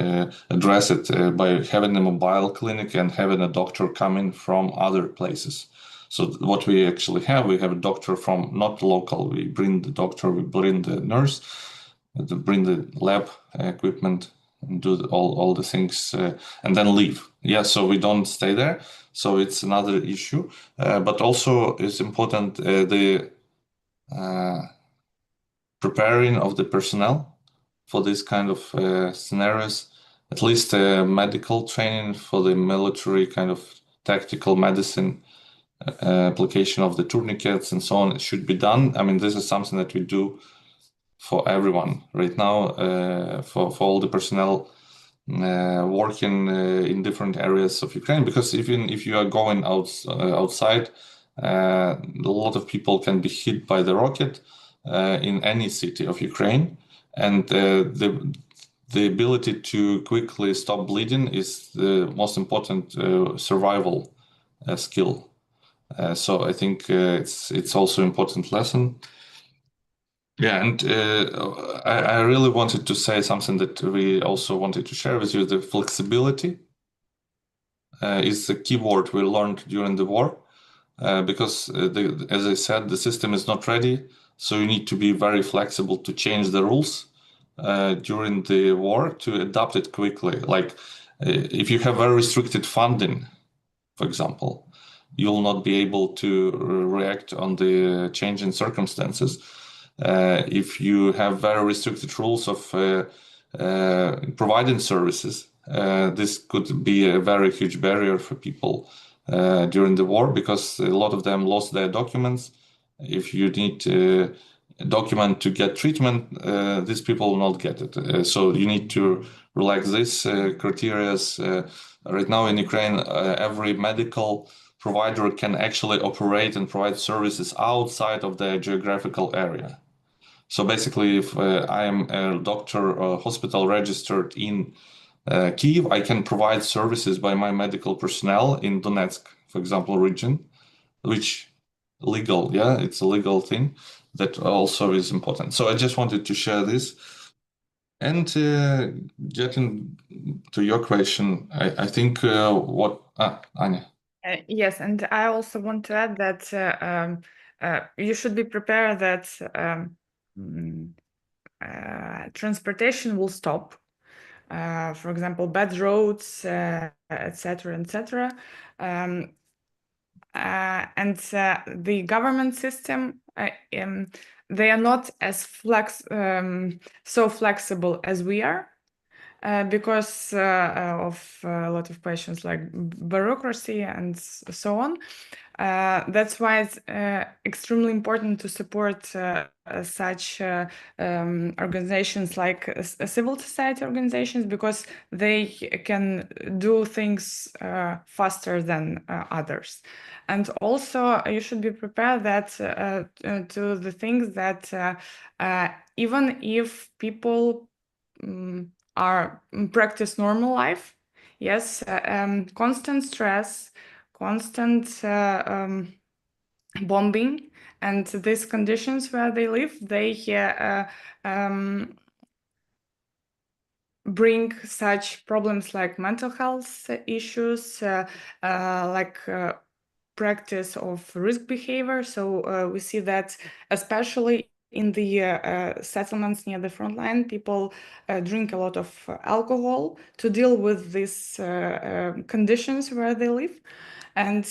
address it by having a mobile clinic and having a doctor coming from other places. So what we actually have, we have a doctor from not local. We bring the doctor, we bring the nurse, bring the lab equipment, and do all the things, and then leave. Yeah, so we don't stay there. So it's another issue. But also it's important the preparing of the personnel for this kind of scenarios, at least medical training for the military kind of tactical medicine, application of the tourniquets and so on. It should be done. I mean, this is something that we do for everyone right now, for all the personnel working in different areas of Ukraine, because even if you are going outside, a lot of people can be hit by the rocket in any city of Ukraine, and the ability to quickly stop bleeding is the most important survival skill. So I think it's also an important lesson. Yeah, and I really wanted to say something that we also wanted to share with you. The flexibility is the key word we learned during the war, because as I said, the system is not ready. So you need to be very flexible to change the rules during the war to adapt it quickly. Like if you have very restricted funding, for example, you'll not be able to react on the changing circumstances. If you have very restricted rules of providing services, this could be a very huge barrier for people during the war, because a lot of them lost their documents. If you need a document to get treatment, these people will not get it. So you need to relax these criteria. Right now in Ukraine, every medical provider can actually operate and provide services outside of their geographical area. So basically, if I am a doctor or hospital registered in Kyiv, I can provide services by my medical personnel in Donetsk, for example, region, which legal, yeah, it's a legal thing that also is important. So I just wanted to share this. And getting to your question, I think Anya. Yes, and I also want to add that you should be prepared that transportation will stop. For example, bad roads, etc., etc. And the government system, they are not as so flexible as we are. Because of a lot of questions like bureaucracy and so on. That's why it's extremely important to support such organizations like civil society organizations, because they can do things faster than others. And also you should be prepared that to the things that even if people practice normal life, yes, constant stress, constant bombing, and these conditions where they live, they bring such problems like mental health issues, like practice of risk behavior. So we see that especially in the settlements near the front line, people drink a lot of alcohol to deal with these conditions where they live. And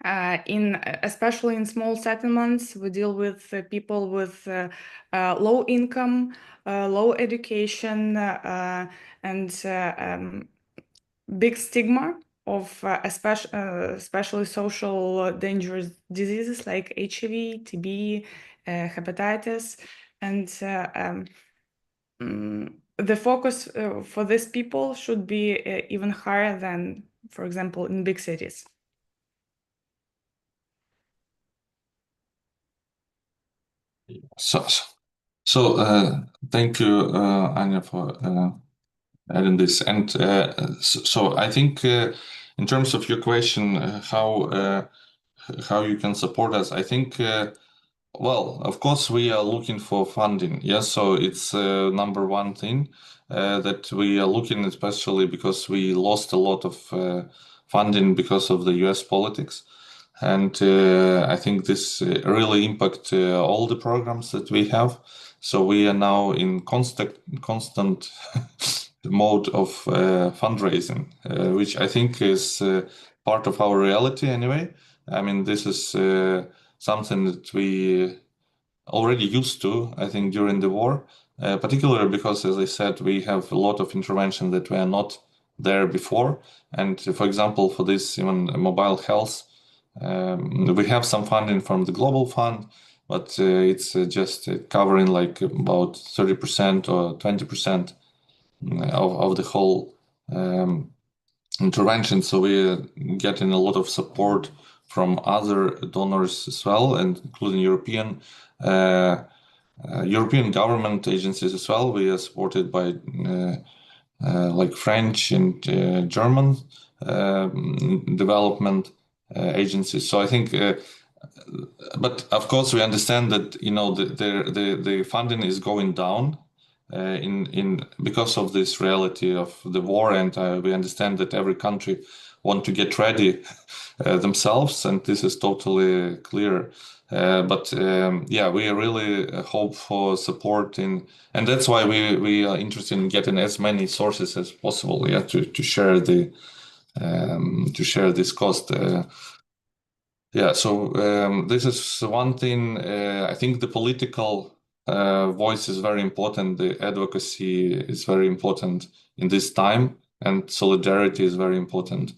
Especially in small settlements, we deal with people with low income, low education, and big stigma of especially social dangerous diseases like HIV, TB, hepatitis, and the focus for these people should be even higher than, for example, in big cities. So thank you, Anya, for adding this. And so I think in terms of your question, how you can support us, I think, well, of course, we are looking for funding. Yes, so it's number one thing that we are looking, especially because we lost a lot of funding because of the US politics. And I think this really impact all the programs that we have. So we are now in constant mode of fundraising, which I think is part of our reality anyway. I mean, this is something that we already used to, I think, during the war, particularly because, as I said, we have a lot of intervention that were not there before. And for example, for this even mobile health, we have some funding from the Global Fund, but it's just covering like about 30% or 20% of the whole intervention. So we're getting a lot of support from other donors as well, and including European government agencies as well. We are supported by like French and German development agencies. So I think, but of course we understand that the funding is going down because of this reality of the war, and we understand that every country want to get ready themselves, and this is totally clear. But yeah, we really hope for support and that's why we are interested in getting as many sources as possible, yeah, to share this cost. Yeah, so this is one thing. I think the political voice is very important. The advocacy is very important in this time, and solidarity is very important.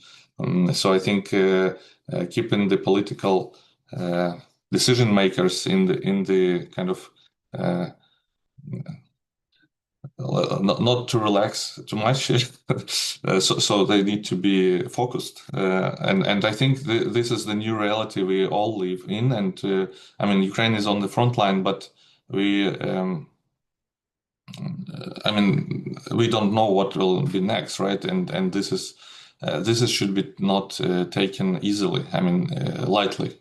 So I think keeping the political decision makers in the kind of not to relax too much, so they need to be focused. And I think this is the new reality we all live in. And I mean, Ukraine is on the front line, but we don't know what will be next, right? And this should be not taken easily. I mean, lightly.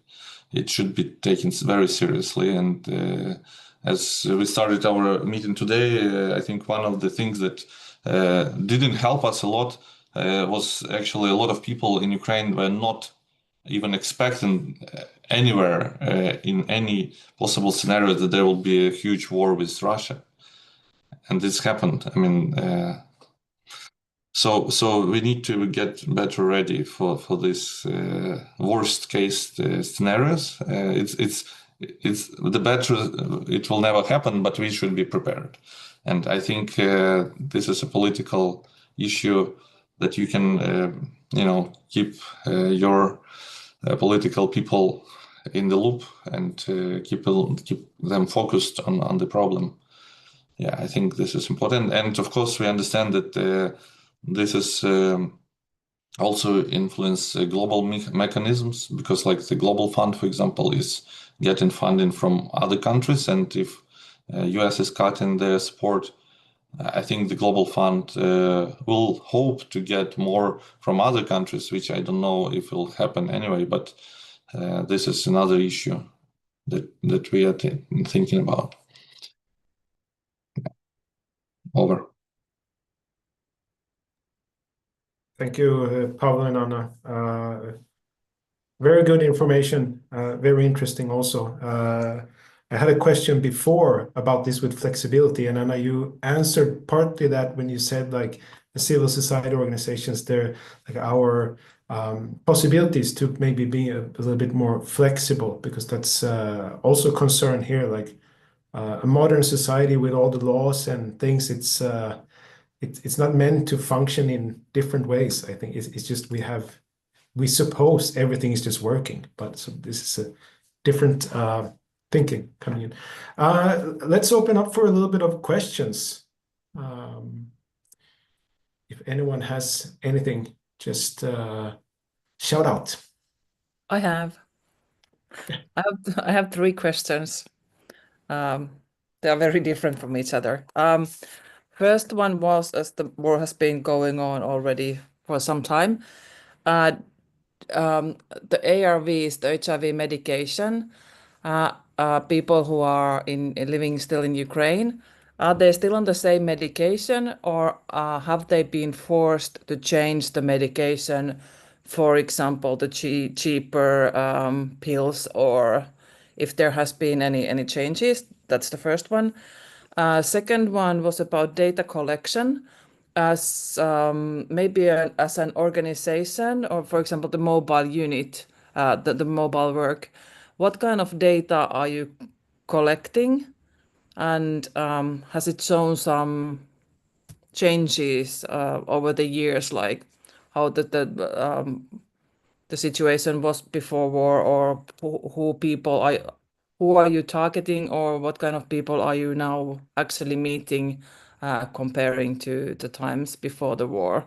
It should be taken very seriously. And as we started our meeting today, I think one of the things that didn't help us a lot was actually a lot of people in Ukraine were not even expecting anywhere in any possible scenario that there will be a huge war with Russia. And this happened. I mean, so we need to get better ready for this worst case scenarios. It's the better. It will never happen, but we should be prepared. And I think this is a political issue that you can keep your political people in the loop and keep them focused on the problem. Yeah, I think this is important. And of course, we understand that this is also influence global mechanisms, because like the Global Fund, for example, is getting funding from other countries. And if US is cutting their support, I think the Global Fund will hope to get more from other countries, which I don't know if will happen anyway. But this is another issue that we are thinking about. Over. Thank you, Pavel and Anna. Very good information, very interesting also. I had a question before about this with flexibility, and Anna, you answered partly that when you said like the civil society organizations, they're like our possibilities to maybe be a little bit more flexible, because that's also a concern here. Like a modern society with all the laws and things, it's not meant to function in different ways. I think it's just we suppose everything is just working, but so this is a different thinking coming in. Let's open up for a little bit of questions. If anyone has anything, just shout out. I have 3 questions. They are very different from each other. First one was, as the war has been going on already for some time, the ARVs, the HIV medication, people who are living still in Ukraine, are they still on the same medication, or have they been forced to change the medication, for example, the cheaper pills, or if there has been any changes? That's the first one. Second one was about data collection. As maybe as an organization, or for example, the mobile unit, the mobile work, what kind of data are you collecting? And has it shown some changes over the years, like how the situation was before war, or who are you targeting, or what kind of people are you now actually meeting, comparing to the times before the war?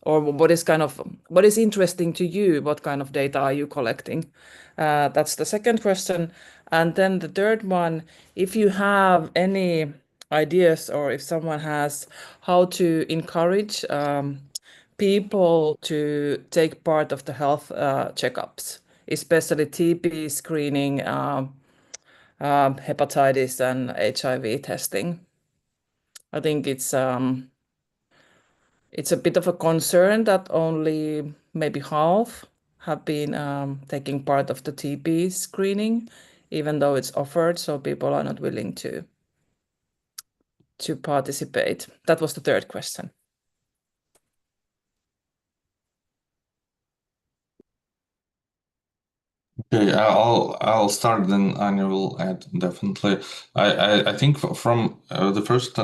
Or what is interesting to you? What kind of data are you collecting? That's the second question. And then the third one, if you have any ideas, or if someone has, how to encourage people to take part of the health checkups, especially TB screening, hepatitis and HIV testing. I think it's a bit of a concern that only maybe half have been taking part of the TB screening, even though it's offered, so people are not willing to participate. That was the third question. Okay, I'll start, then Anya will add definitely. I think from the first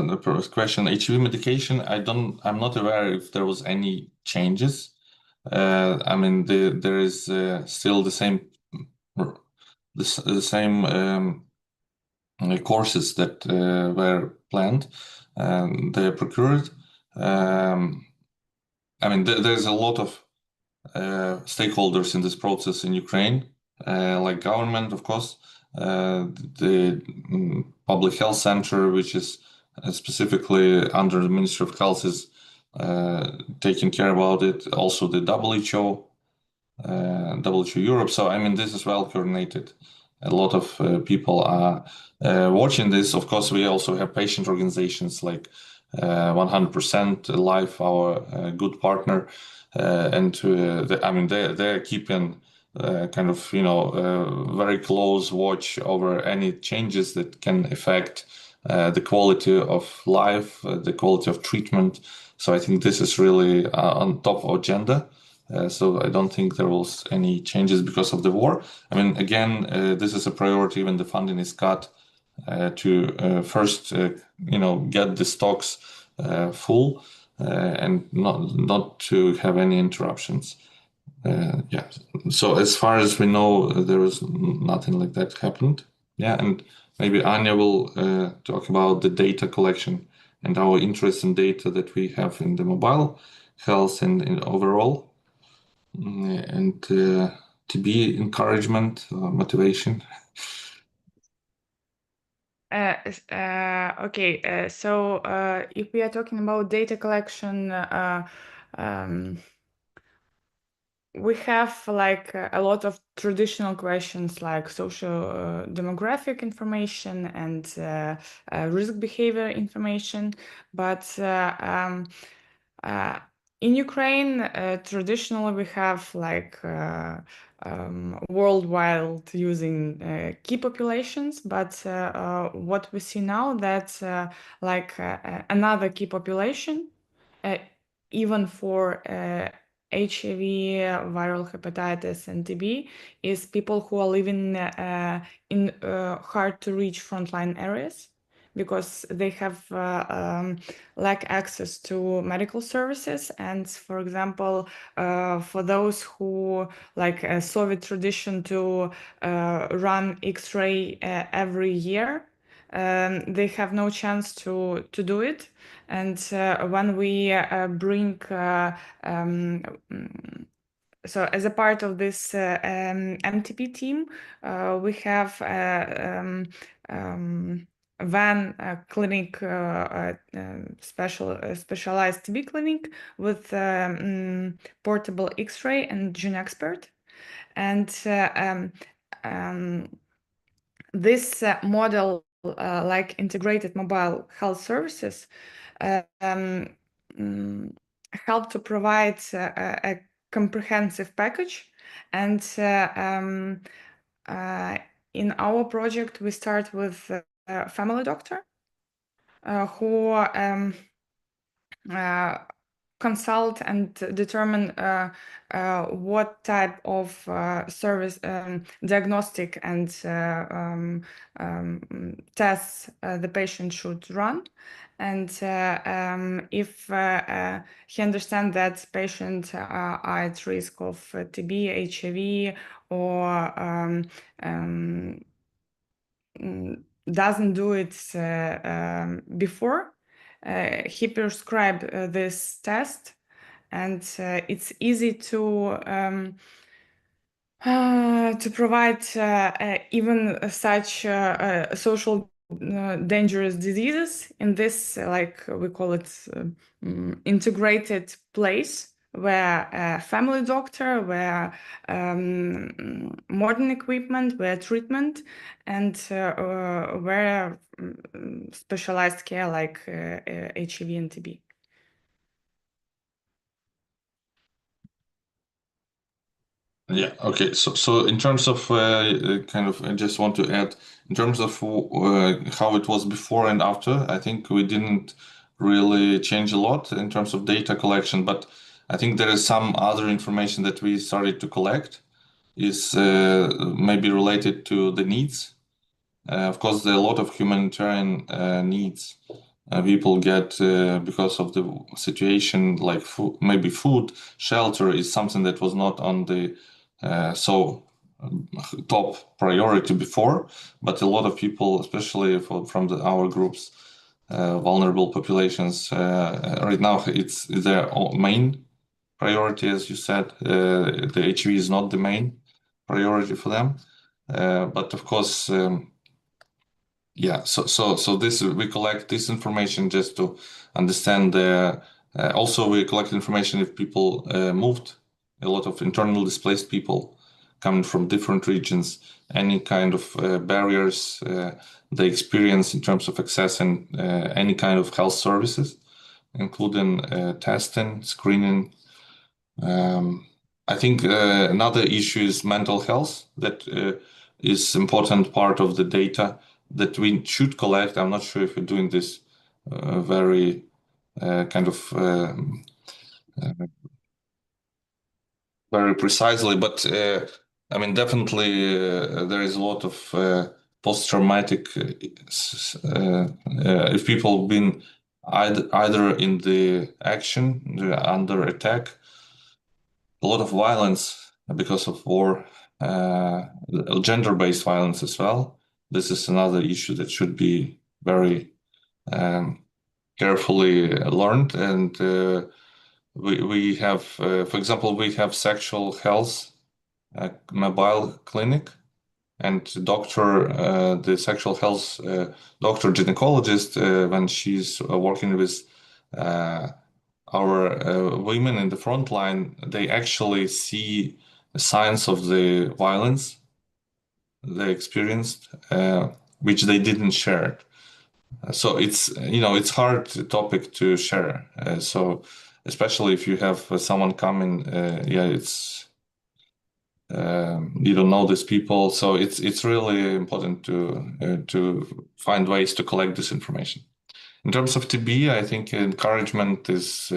question, HIV medication, I'm not aware if there was any changes. I mean, there is still the same courses that were planned and they are procured. I mean, there's a lot of stakeholders in this process in Ukraine, like government, of course, the public health center, which is specifically under the Ministry of Health, is taking care about it. Also, the WHO, WHO Europe. So, I mean, this is well coordinated. A lot of people are watching this. Of course, we also have patient organizations like 100% Life, our good partner, and I mean, they're keeping kind of, very close watch over any changes that can affect the quality of life, the quality of treatment. So I think this is really on top of agenda. So I don't think there was any changes because of the war. I mean, again, this is a priority when the funding is cut, to first, get the stocks full, and not to have any interruptions. Yeah. So as far as we know, there was nothing like that happened. Yeah, and maybe Anya will talk about the data collection and our interest in data that we have in the mobile health and in overall, and TB encouragement, motivation. Okay, so if we are talking about data collection, we have like a lot of traditional questions like social demographic information and risk behavior information, but in Ukraine, traditionally we have like worldwide using key populations, but what we see now that another key population, even for HIV, viral hepatitis, and TB is people who are living in hard to reach frontline areas because they have lack access to medical services. And for example, for those who like a Soviet tradition to run X-ray every year, they have no chance to do it. And when we bring so as a part of this MTP team, we have van clinic, specialized TB clinic with portable X-ray and gene expert. And this model, like integrated mobile health services, help to provide a comprehensive package. And in our project, we start with a family doctor who consult and determine what type of service, diagnostic and tests the patient should run. And if he understands that patients are at risk of TB, HIV, or doesn't do it before, he prescribed this test, and it's easy to provide even such social dangerous diseases in this, like we call it, integrated place, where a family doctor, where modern equipment, where treatment, and where specialized care like HIV and TB. Yeah, okay. So in terms of kind of, I just want to add, in terms of how it was before and after, I think we didn't really change a lot in terms of data collection, but I think there is some other information that we started to collect is maybe related to the needs. Of course, there are a lot of humanitarian needs people get because of the situation, like food, maybe food, shelter is something that was not on the top priority before, but a lot of people, especially from our groups, vulnerable populations, right now it's their main priority, as you said. The HIV is not the main priority for them, but of course, yeah. So this we collect this information just to understand. Also, we collect information if people moved. A lot of internal displaced people coming from different regions. Any kind of barriers they experience in terms of accessing any kind of health services, including testing, screening. I think another issue is mental health that is important part of the data that we should collect. I'm not sure if we're doing this very kind of very precisely, but I mean, definitely there is a lot of post-traumatic, if people been either in the action, under attack, a lot of violence because of war, gender-based violence as well. This is another issue that should be very carefully learned. And we have, for example, we have sexual health mobile clinic, and the sexual health doctor gynecologist, when she's working with our women in the front line, they actually see signs of the violence they experienced, which they didn't share. So it's hard topic to share. So especially if you have someone coming, it's you don't know these people. So it's really important to find ways to collect this information. In terms of TB, I think encouragement is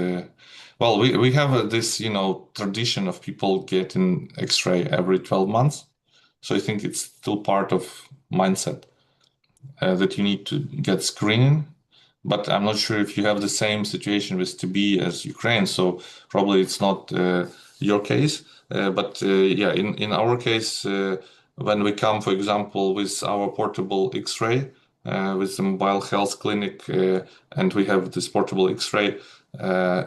Well, we have this, tradition of people getting X-ray every 12 months. So I think it's still part of mindset that you need to get screening. But I'm not sure if you have the same situation with TB as Ukraine. So probably it's not your case. But yeah, in our case, when we come, for example, with our portable X-ray, with the mobile health clinic, and we have this portable X-ray,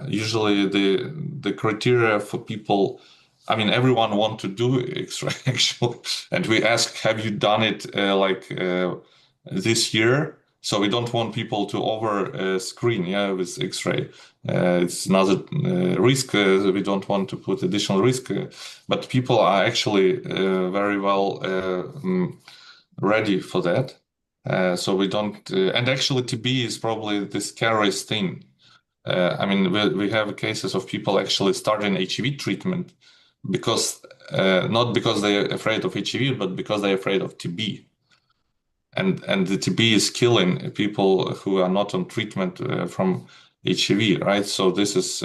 usually the criteria for people, I mean, everyone want to do X-ray actually, and we ask, have you done it this year? So we don't want people to over screen, with X-ray. It's another risk. We don't want to put additional risk, but people are actually very well ready for that. So we don't, and actually TB is probably the scariest thing. I mean, we have cases of people actually starting HIV treatment because not because they're afraid of HIV, but because they're afraid of TB. And the TB is killing people who are not on treatment from HIV, right? So this is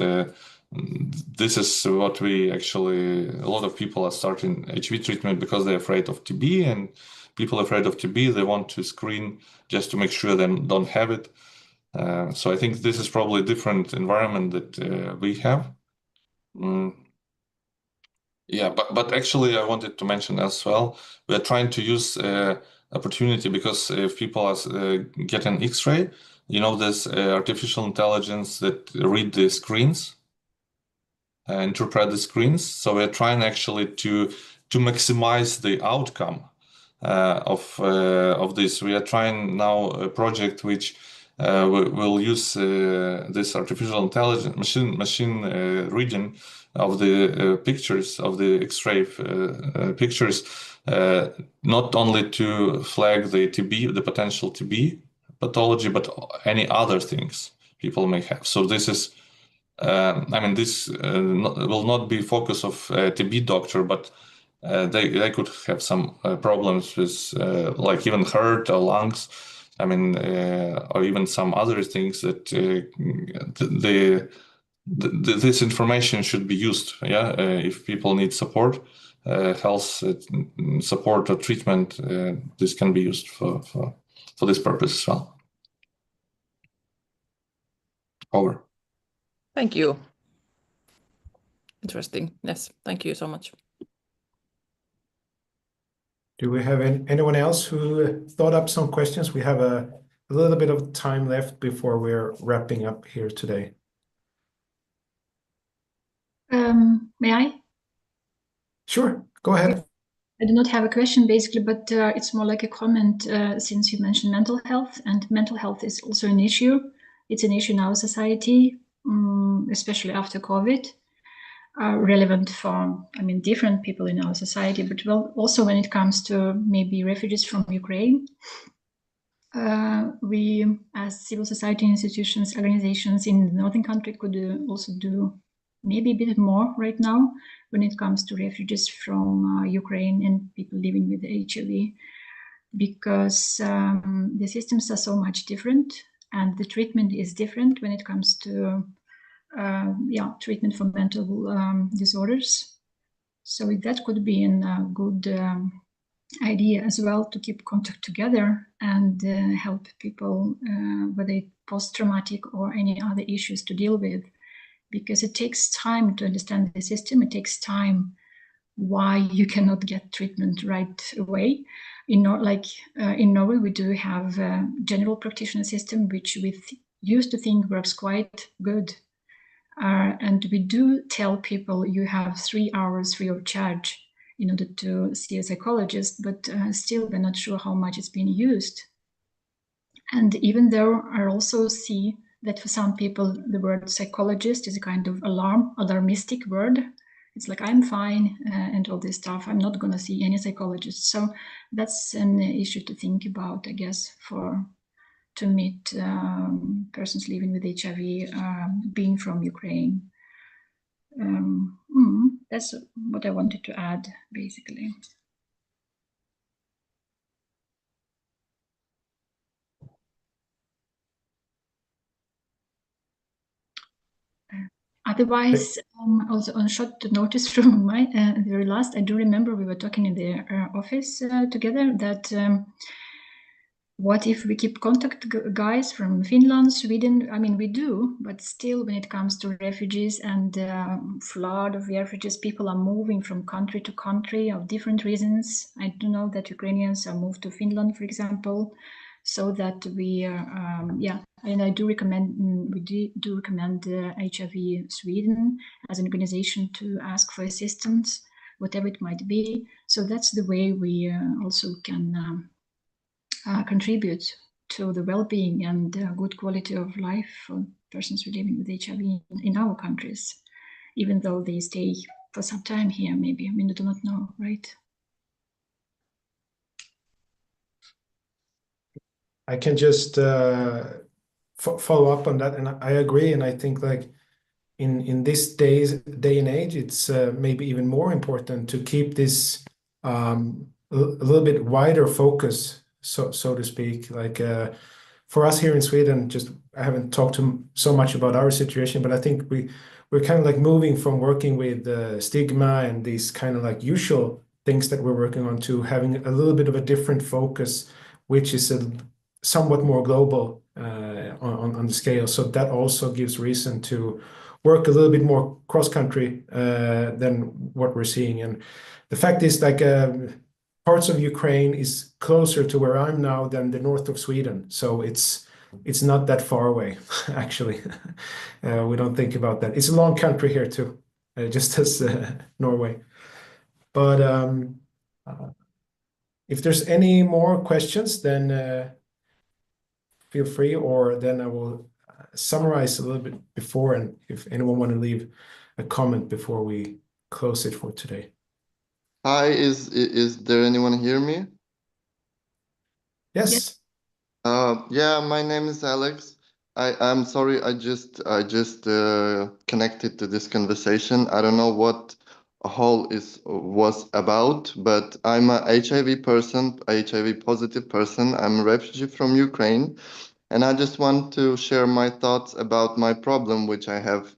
what we actually, a lot of people are starting HIV treatment because they're afraid of TB, and people afraid of TB, they want to screen just to make sure they don't have it. So I think this is probably a different environment that we have. Yeah, but actually, I wanted to mention as well, we are trying to use opportunity because if people are getting X-ray, there's artificial intelligence that read the screens, interpret the screens. So we're trying actually to maximize the outcome of this. We are trying now a project which will use this artificial intelligence machine reading of the pictures of the X-ray pictures, not only to flag the TB, the potential TB pathology, but any other things people may have. So this is, I mean, this will not be focus of TB doctor, but they could have some problems with like even heart or lungs. I mean, or even some other things that this information should be used. If people need support, health support or treatment, this can be used for this purpose as well. Over. Thank you. Interesting. Yes, thank you so much. Do we have anyone else who thought up some questions? We have a little bit of time left before we're wrapping up here today. May I? Sure, go ahead. I do not have a question basically, but it's more like a comment since you mentioned mental health, and mental health is also an issue. It's an issue in our society, especially after COVID, relevant for, different people in our society, but also when it comes to maybe refugees from Ukraine. We, as civil society institutions, organizations in the northern country could also do maybe a bit more right now when it comes to refugees from Ukraine and people living with HIV, because the systems are so much different and the treatment is different when it comes to treatment for mental disorders. So that could be a good idea as well, to keep contact together and help people, whether it's post-traumatic or any other issues to deal with, because it takes time to understand the system. It takes time why you cannot get treatment right away. In Norway, we do have a general practitioner system, which we used to think works quite good. And we do tell people you have 3 hours free of charge in order to see a psychologist, but still we're not sure how much it's being used. And even though I also see that for some people the word psychologist is a kind of alarmistic word. It's like, I'm fine and all this stuff. I'm not going to see any psychologist. So that's an issue to think about, I guess, to meet persons living with HIV, being from Ukraine. That's what I wanted to add, basically. Otherwise, also on short notice from my very last, I do remember we were talking in the office together that what if we keep contact guys from Finland, Sweden? I mean, we do, but still, when it comes to refugees and flood of refugees, people are moving from country to country of different reasons. I do know that Ukrainians are moved to Finland, for example, so that we, and I do recommend, we do recommend HIV Sweden as an organization to ask for assistance, whatever it might be. So that's the way we also can contribute to the well-being and good quality of life for persons who are living with HIV in our countries, even though they stay for some time here, maybe. I mean, I do not know, right? I can just follow up on that, and I agree. And I think like in this day and age, it's maybe even more important to keep this a little bit wider focus, so to speak. Like for us here in Sweden, just I haven't talked so much about our situation, but I think we're kind of like moving from working with stigma and these kind of like usual things that we're working on to having a little bit of a different focus, which is somewhat more global on the scale. So that also gives reason to work a little bit more cross-country than what we're seeing. And the fact is, like, parts of Ukraine is closer to where I'm now than the north of Sweden. So it's not that far away, actually. We don't think about that. It's a long country here too, just as Norway. But if there's any more questions, then feel free, or then I will summarize a little bit before, and if anyone want to leave a comment before we close it for today. Hi, is there anyone hear me? Yes. Yeah, my name is Alex. I'm sorry, I just connected to this conversation. I don't know what whole was about, but I'm a HIV person, HIV positive person. I'm a refugee from Ukraine, and I just want to share my thoughts about my problem, which I have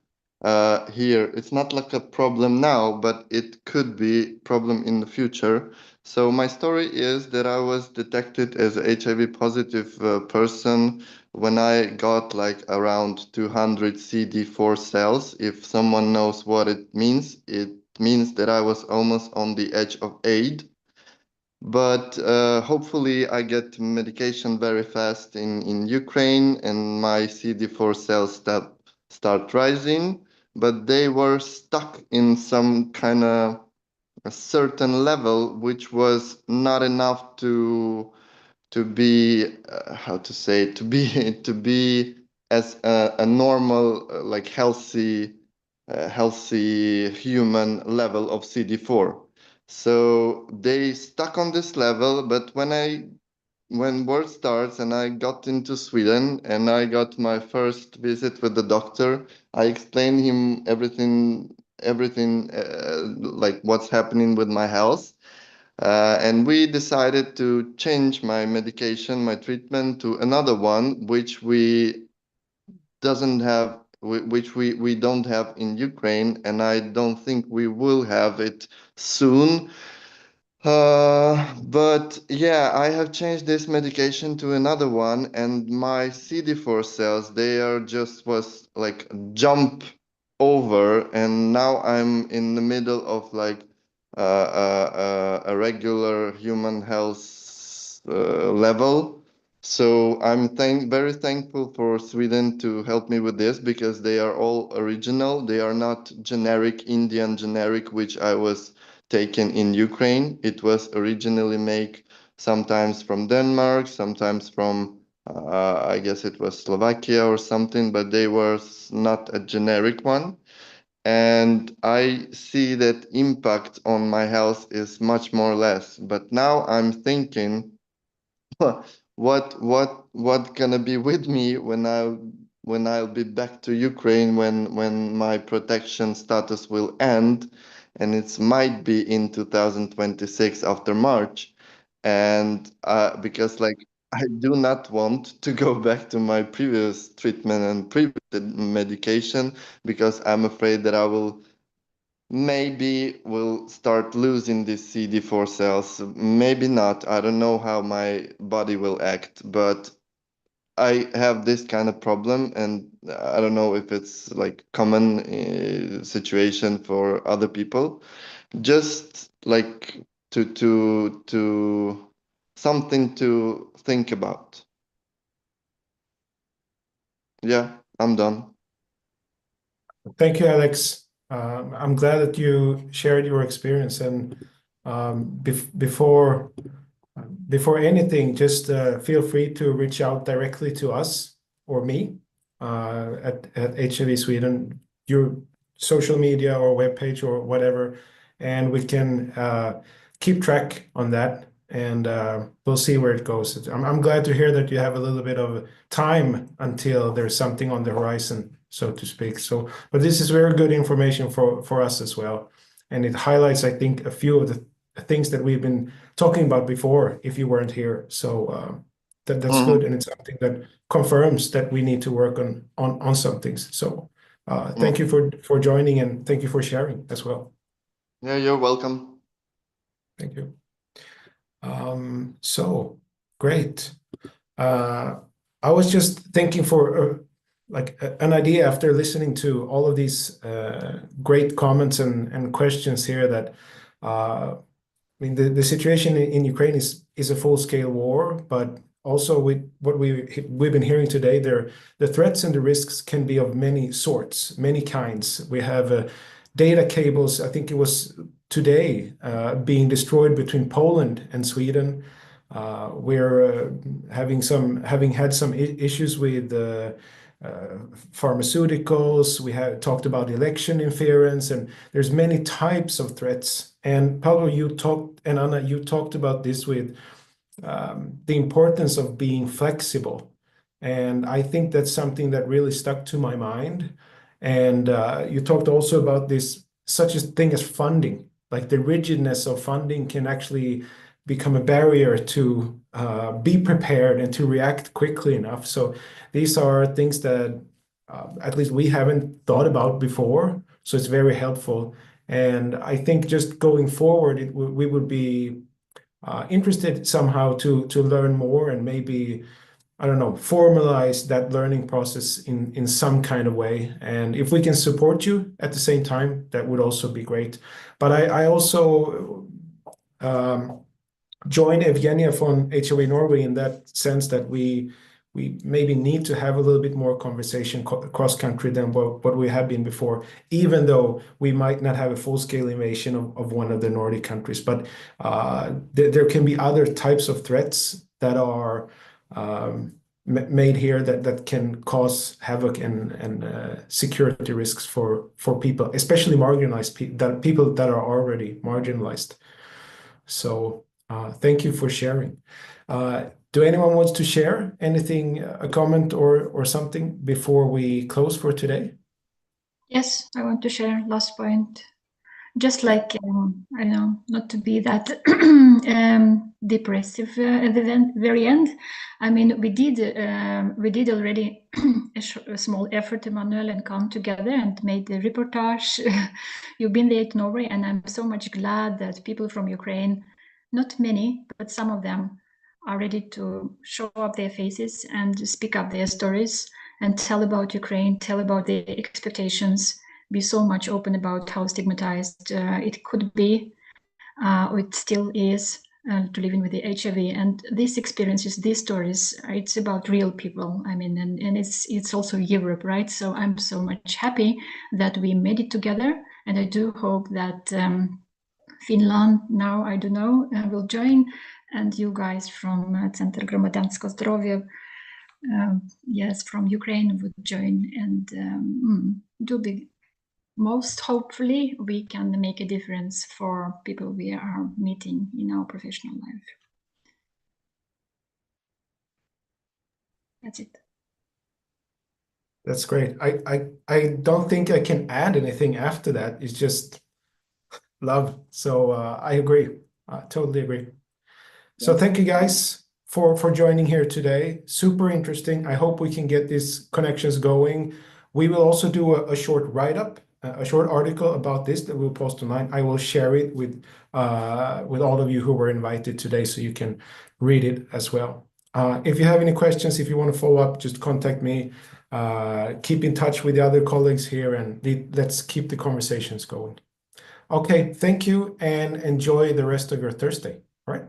here. It's not like a problem now, but it could be problem in the future. So my story is that I was detected as a HIV positive person when I got like around 200 CD4 cells. If someone knows what it means that I was almost on the edge of AIDS. But hopefully I get medication very fast in Ukraine, and my CD4 cells start rising, but they were stuck in some kind of a certain level, which was not enough to be how to say, to be to be as a normal like healthy human level of CD4. So they stuck on this level, but when war starts and I got into Sweden and I got my first visit with the doctor, I explained him everything like what's happening with my health. And we decided to change my medication, my treatment to another one, which we don't have in Ukraine, and I don't think we will have it soon. But yeah, I have changed this medication to another one, and my CD4 cells, they are just was like jump over, and now I'm in the middle of like a regular human health level. So I'm very thankful for Sweden to help me with this, because they are all original. They are not generic Indian generic, which I was taken in Ukraine. It was originally made sometimes from Denmark, sometimes from I guess it was Slovakia or something, but they were not a generic one. And I see that impact on my health is much more less. But now I'm thinking, what gonna be with me when I'll be back to Ukraine, when my protection status will end, and it might be in 2026 after March, and because like I do not want to go back to my previous treatment and previous medication, because I'm afraid that I will start losing these CD4 cells. Maybe not. I don't know how my body will act, but I have this kind of problem, and I don't know if it's like common situation for other people. Just like to something to think about. Yeah, I'm done. Thank you, Alex. I'm glad that you shared your experience. And before anything, just feel free to reach out directly to us or me at HIV Sweden, your social media or webpage or whatever, and we can keep track on that. And we'll see where it goes. I'm glad to hear that you have a little bit of time until there's something on the horizon, so to speak. So, but this is very good information for us as well. And it highlights, I think, a few of the things that we've been talking about before, if you weren't here. So that's good. And it's something that confirms that we need to work on some things. So thank you for joining, and thank you for sharing as well. Yeah, you're welcome. Thank you. So great. I was just thinking for like an idea after listening to all of these great comments and questions here, that I mean, the situation in Ukraine is a full-scale war, but also with what we've been hearing today, the threats and the risks can be of many sorts, many kinds. We have data cables, I think it was today, being destroyed between Poland and Sweden. We're having had some issues with pharmaceuticals. We have talked about election interference, and there's many types of threats. And Paolo, you talked, and Anna, you talked about this with the importance of being flexible. And I think that's something that really stuck to my mind. And you talked also about this, such a thing as funding, like the rigidness of funding can actually become a barrier to be prepared and to react quickly enough. So these are things that at least we haven't thought about before. So it's very helpful. And I think just going forward, we would be interested somehow to learn more, and maybe, I don't know, formalize that learning process in some kind of way. And if we can support you at the same time, that would also be great. But I also join Evgenia from HIV-Norge in that sense, that we maybe need to have a little bit more conversation cross country than what we have been before, even though we might not have a full-scale invasion of one of the Nordic countries. But there can be other types of threats that are made here that can cause havoc and security risks for people, especially marginalized people that are already marginalized. So thank you for sharing. Do anyone wants to share anything, a comment or something before we close for today? Yes, I want to share last point. Just like, I don't know, not to be that depressive at the very end. I mean, we did already a small effort, Emmanuel, and come together and made the reportage. You've been there to Norway, and I'm so much glad that people from Ukraine, not many, but some of them, are ready to show up their faces and speak up their stories and tell about Ukraine, tell about their expectations, be so much open about how stigmatized it could be, or it still is, to living with the HIV. And these experiences, these stories, it's about real people. I mean, and it's also Europe, right? So I'm so much happy that we made it together, and I do hope that Finland now, I don't know, will join, and you guys from Center Gromadansko Zdrowie, yes, from Ukraine would join, and do be most hopefully we can make a difference for people we are meeting in our professional life. That's it. That's great. I don't think I can add anything after that. It's just love. So I agree. I totally agree. So thank you guys for joining here today. Super interesting. I hope we can get these connections going We will also do a short write-up, a short article about this that we'll post online. I will share it with all of you who were invited today, so you can read it as well. If you have any questions, if you want to follow up, just contact me. Keep in touch with the other colleagues here, and let's keep the conversations going. Okay, thank you, and enjoy the rest of your Thursday. All right.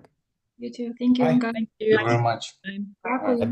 You too. Thank you, Bye. guys. Thank Thank you very much. Bye. Bye.